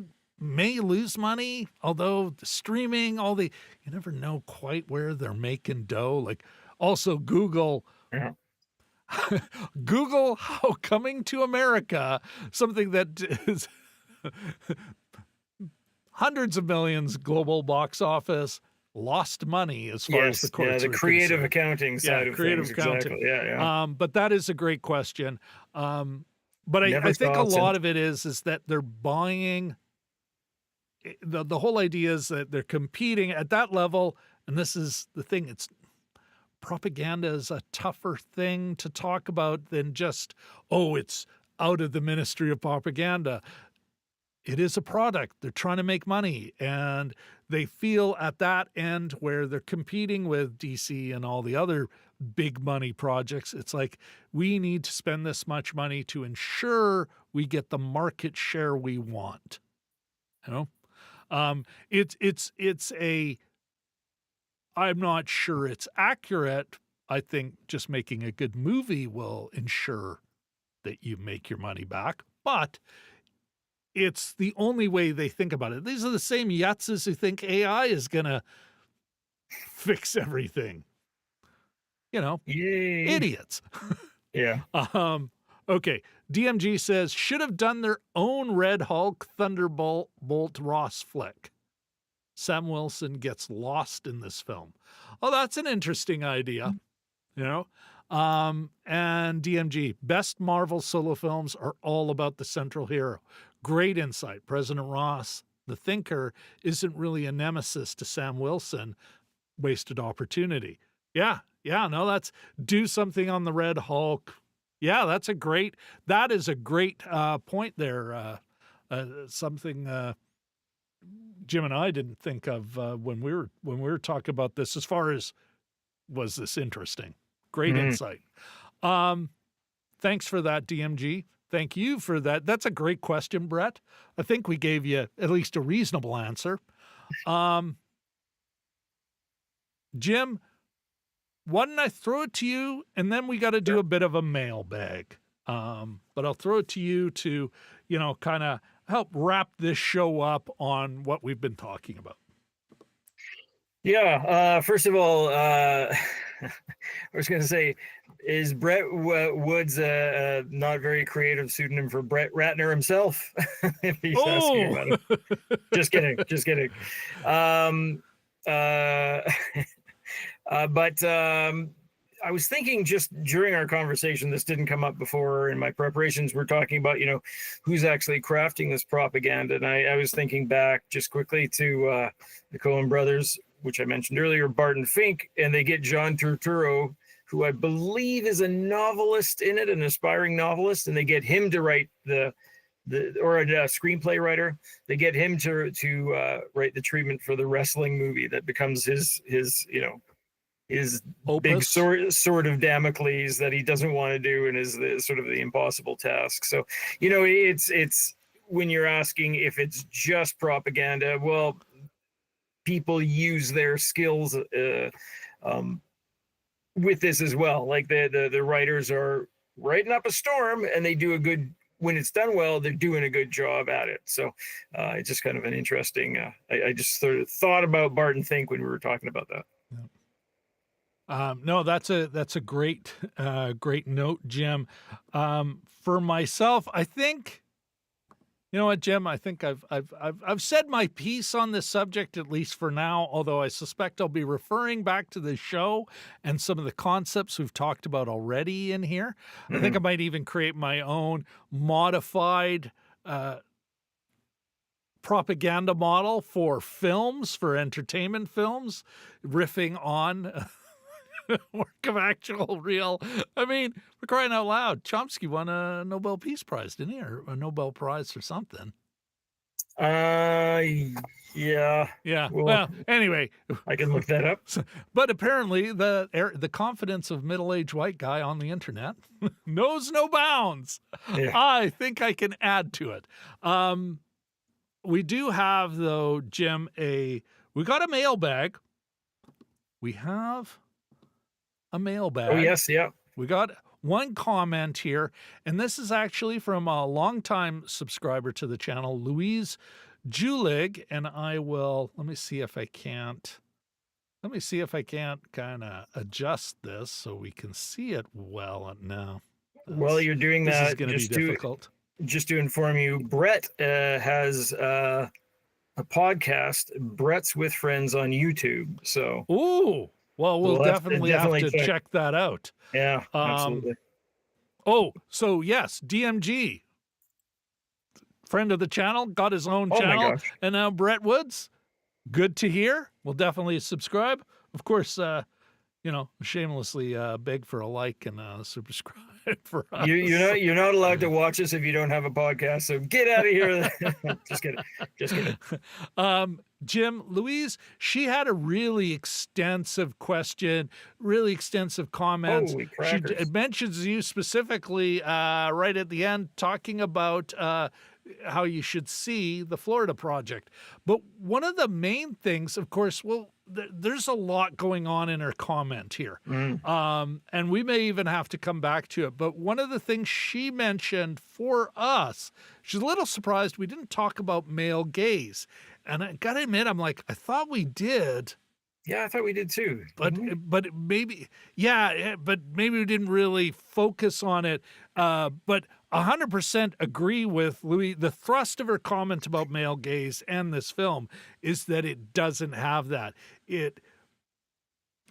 lose money, although the streaming, you never know quite where they're making dough. Like also Google. Yeah. Google how Coming to America, something that is hundreds of millions global box office, lost money as far as the courts the are creative concerned. accounting side of creative things. accounting. Exactly. Yeah. But that is a great question. But I Never think a thought so. lot of it is that they're buying. The whole idea is that they're competing at that level, and this is the thing. It's propaganda is a tougher thing to talk about than just, it's out of the ministry of propaganda. It is a product. They're trying to make money, and they feel at that end where they're competing with DC and all the other big money projects. It's like, we need to spend this much money to ensure we get the market share we want. I'm not sure it's accurate. I think just making a good movie will ensure that you make your money back, but it's the only way they think about it. These are the same yutzes who think AI is going to fix everything. Yay. Idiots. Yeah. Okay. DMG says, should have done their own Red Hulk Thunderbolt Ross flick. Sam Wilson gets lost in this film. Oh, that's an interesting idea. And DMG, best Marvel solo films are all about the central hero. Great insight. President Ross, the thinker, isn't really a nemesis to Sam Wilson. Wasted opportunity. Yeah. No, that's do something on the Red Hulk. Yeah, that is a great point there. Something Jim and I didn't think of when we were talking about this, as far as, was this interesting? Great insight. Thanks for that, DMG. Thank you for that. That's a great question, Brett. I think we gave you at least a reasonable answer. Jim, why don't I throw it to you, and then we got to do a bit of a mailbag. But I'll throw it to you to, kind of help wrap this show up on what we've been talking about. Yeah. First of all, I was going to say, is Brett Woods a not very creative pseudonym for Brett Ratner himself? If he's asking about it. Just kidding. But I was thinking, just during our conversation, this didn't come up before in my preparations, we're talking about, who's actually crafting this propaganda. And I was thinking back just quickly to the Coen brothers, which I mentioned earlier, Barton Fink, and they get John Turturro, who I believe is a novelist in it, an aspiring novelist, and they get him to write or a screenplay writer. They get him to write the treatment for the wrestling movie that becomes his big sword of Damocles that he doesn't want to do, and is the sort of the impossible task. So, it's when you're asking if it's just propaganda, well, people use their skills with this as well. Like the writers are writing up a storm, and they do when it's done well, they're doing a good job at it. So it's just kind of an interesting, I just sort of thought about Barton Fink when we were talking about that. No, that's a great note, Jim. For myself, I think, you know what, Jim, I think I've said my piece on this subject, at least for now, although I suspect I'll be referring back to the show and some of the concepts we've talked about already in here. Mm-hmm. I think I might even create my own modified propaganda model for films, for entertainment films, riffing on work of actual real. I mean, we're crying out loud. Chomsky won a Nobel Peace Prize, didn't he? Or a Nobel Prize for something. Yeah. Well, anyway, I can look that up. But apparently, the confidence of middle-aged white guy on the internet knows no bounds. Yeah. I think I can add to it. We do have, though, Jim, we got a mailbag. we have a mailbag. Oh, yes, yeah. We got one comment here, and this is actually from a longtime subscriber to the channel, Louise Julig, and let me see if I can't kind of adjust this so we can see it well now. While you're doing This is that, going to be difficult. Just to inform you, Brett has a podcast, Brett's with Friends on YouTube. So, ooh, well, we'll definitely have to check. check that out. Yeah, absolutely. Oh, so yes, DMG, friend of the channel, got his own channel, and now Brett Woods. Good to hear. We'll definitely subscribe. Of course, shamelessly beg for a like and subscribe for us. You're not allowed to watch us if you don't have a podcast. So get out of here. Just kidding. Jim, Louise, she had a really extensive question, really extensive comments. Holy crackers. She mentions you specifically right at the end, talking about how you should see the Florida Project. But one of the main things, of course, there's a lot going on in her comment here. And we may even have to come back to it. But one of the things she mentioned for us, she's a little surprised we didn't talk about male gaze. And I got to admit, I'm like, I thought we did. Yeah, I thought we did too. But maybe we didn't really focus on it. But 100% agree with Louis. The thrust of her comment about male gaze and this film is that it doesn't have that.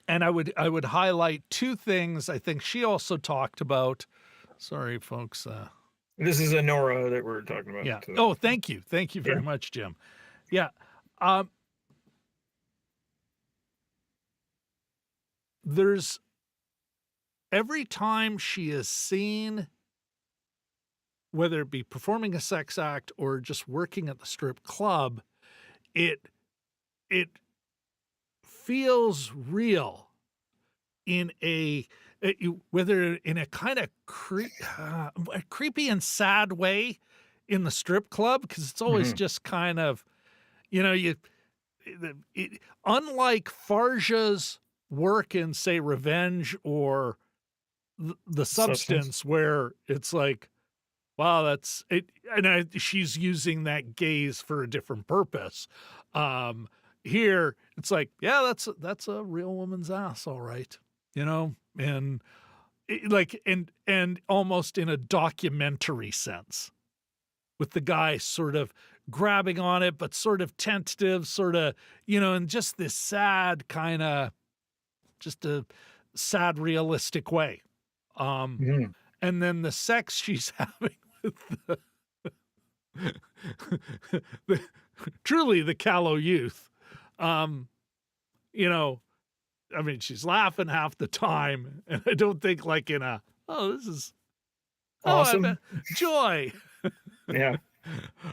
And I would highlight two things I think she also talked about. Sorry, folks. This is Nora that we're talking about. Yeah. Oh, thank you. Thank you very much, Jim. Yeah. There's every time she is seen, whether it be performing a sex act or just working at the strip club, it feels real in whether in a kind of creepy and sad way in the strip club, because it's always just kind of, unlike Farja's work in, say, Revenge or the Substance, where it's like, wow, that's it. And she's using that gaze for a different purpose. Here, it's like, yeah, that's a real woman's ass, all right, and and almost in a documentary sense, with the guy sort of grabbing on it, but sort of tentative, sort of, in just this sad kind of, just a sad, realistic way. And then the sex she's having with truly the callow youth. She's laughing half the time, and I don't think like in a, this is awesome joy. Yeah.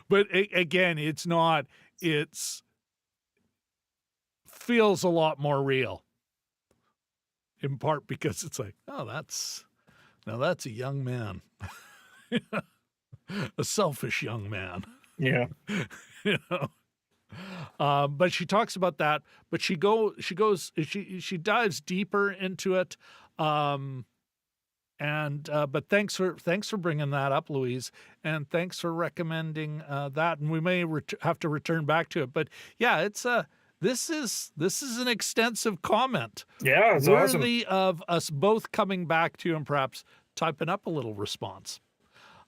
But again, feels a lot more real, in part because it's like, that's a young man, a selfish young man. Yeah. But she talks about that, but she dives deeper into it. But thanks for bringing that up, Louise, and thanks for recommending that. And we may have to return back to it, but yeah, it's this is an extensive comment. Yeah, it's worthy of us both coming back to and perhaps typing up a little response.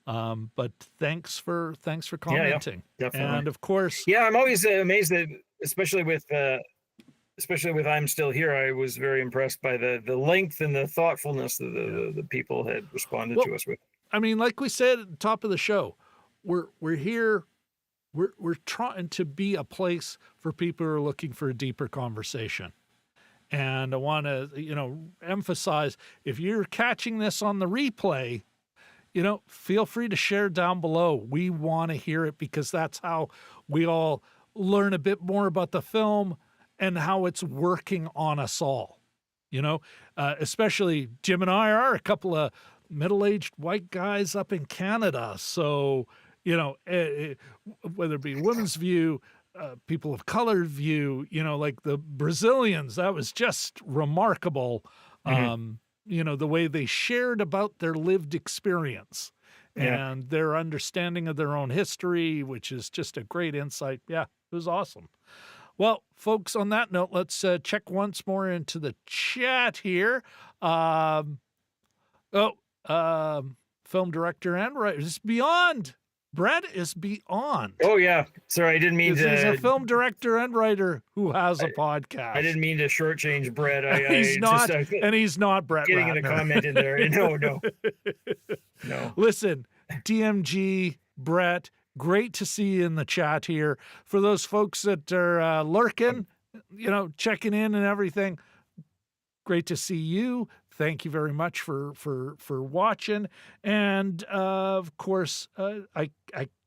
But thanks for commenting. Yeah, definitely. And of course, I'm always amazed that, especially with I'm Still Here, I was very impressed by the length and the thoughtfulness that the people had responded to us with. I mean, like we said at the top of the show, we're here, we're trying to be a place for people who are looking for a deeper conversation. And I want to, emphasize, if you're catching this on the replay, feel free to share down below. We want to hear it, because that's how we all learn a bit more about the film and how it's working on us all. Especially Jim and I are a couple of middle-aged white guys up in Canada. So, whether it be Women's View, people of color view, you know, like the Brazilians. That was just remarkable. You know, the way they shared about their lived experience Yeah. and their understanding of their own history, which is just a great insight. Yeah, it was awesome. Well, folks, on that note, let's check once more into the chat here. Um, film director and writer is beyond. Brett is beyond. Oh yeah. Sorry, I didn't mean This is a to. film director and writer who has a podcast. I didn't mean to shortchange Brett. He's not, just, and he's not Brett getting Ratner. in a comment in there. No. Listen, DMG, Brett, great to see you in the chat here. For those folks that are lurking, you know, checking in and everything, great to see you. Thank you very much for watching. And of course, I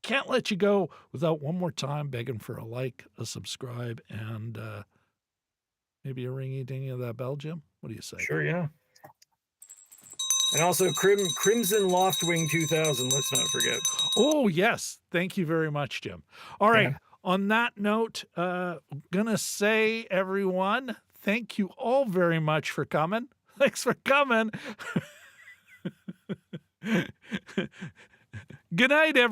can't let you go without one more time begging for a like, a subscribe, and maybe a ringy dingy of that bell, Jim. What do you say? Sure, yeah. And also Crimson Loftwing 2000, let's not forget. Oh, yes. Thank you very much, Jim. All right. Yeah. On that note, gonna say, everyone, thank you all very much for coming. Thanks for coming. Good night, everyone.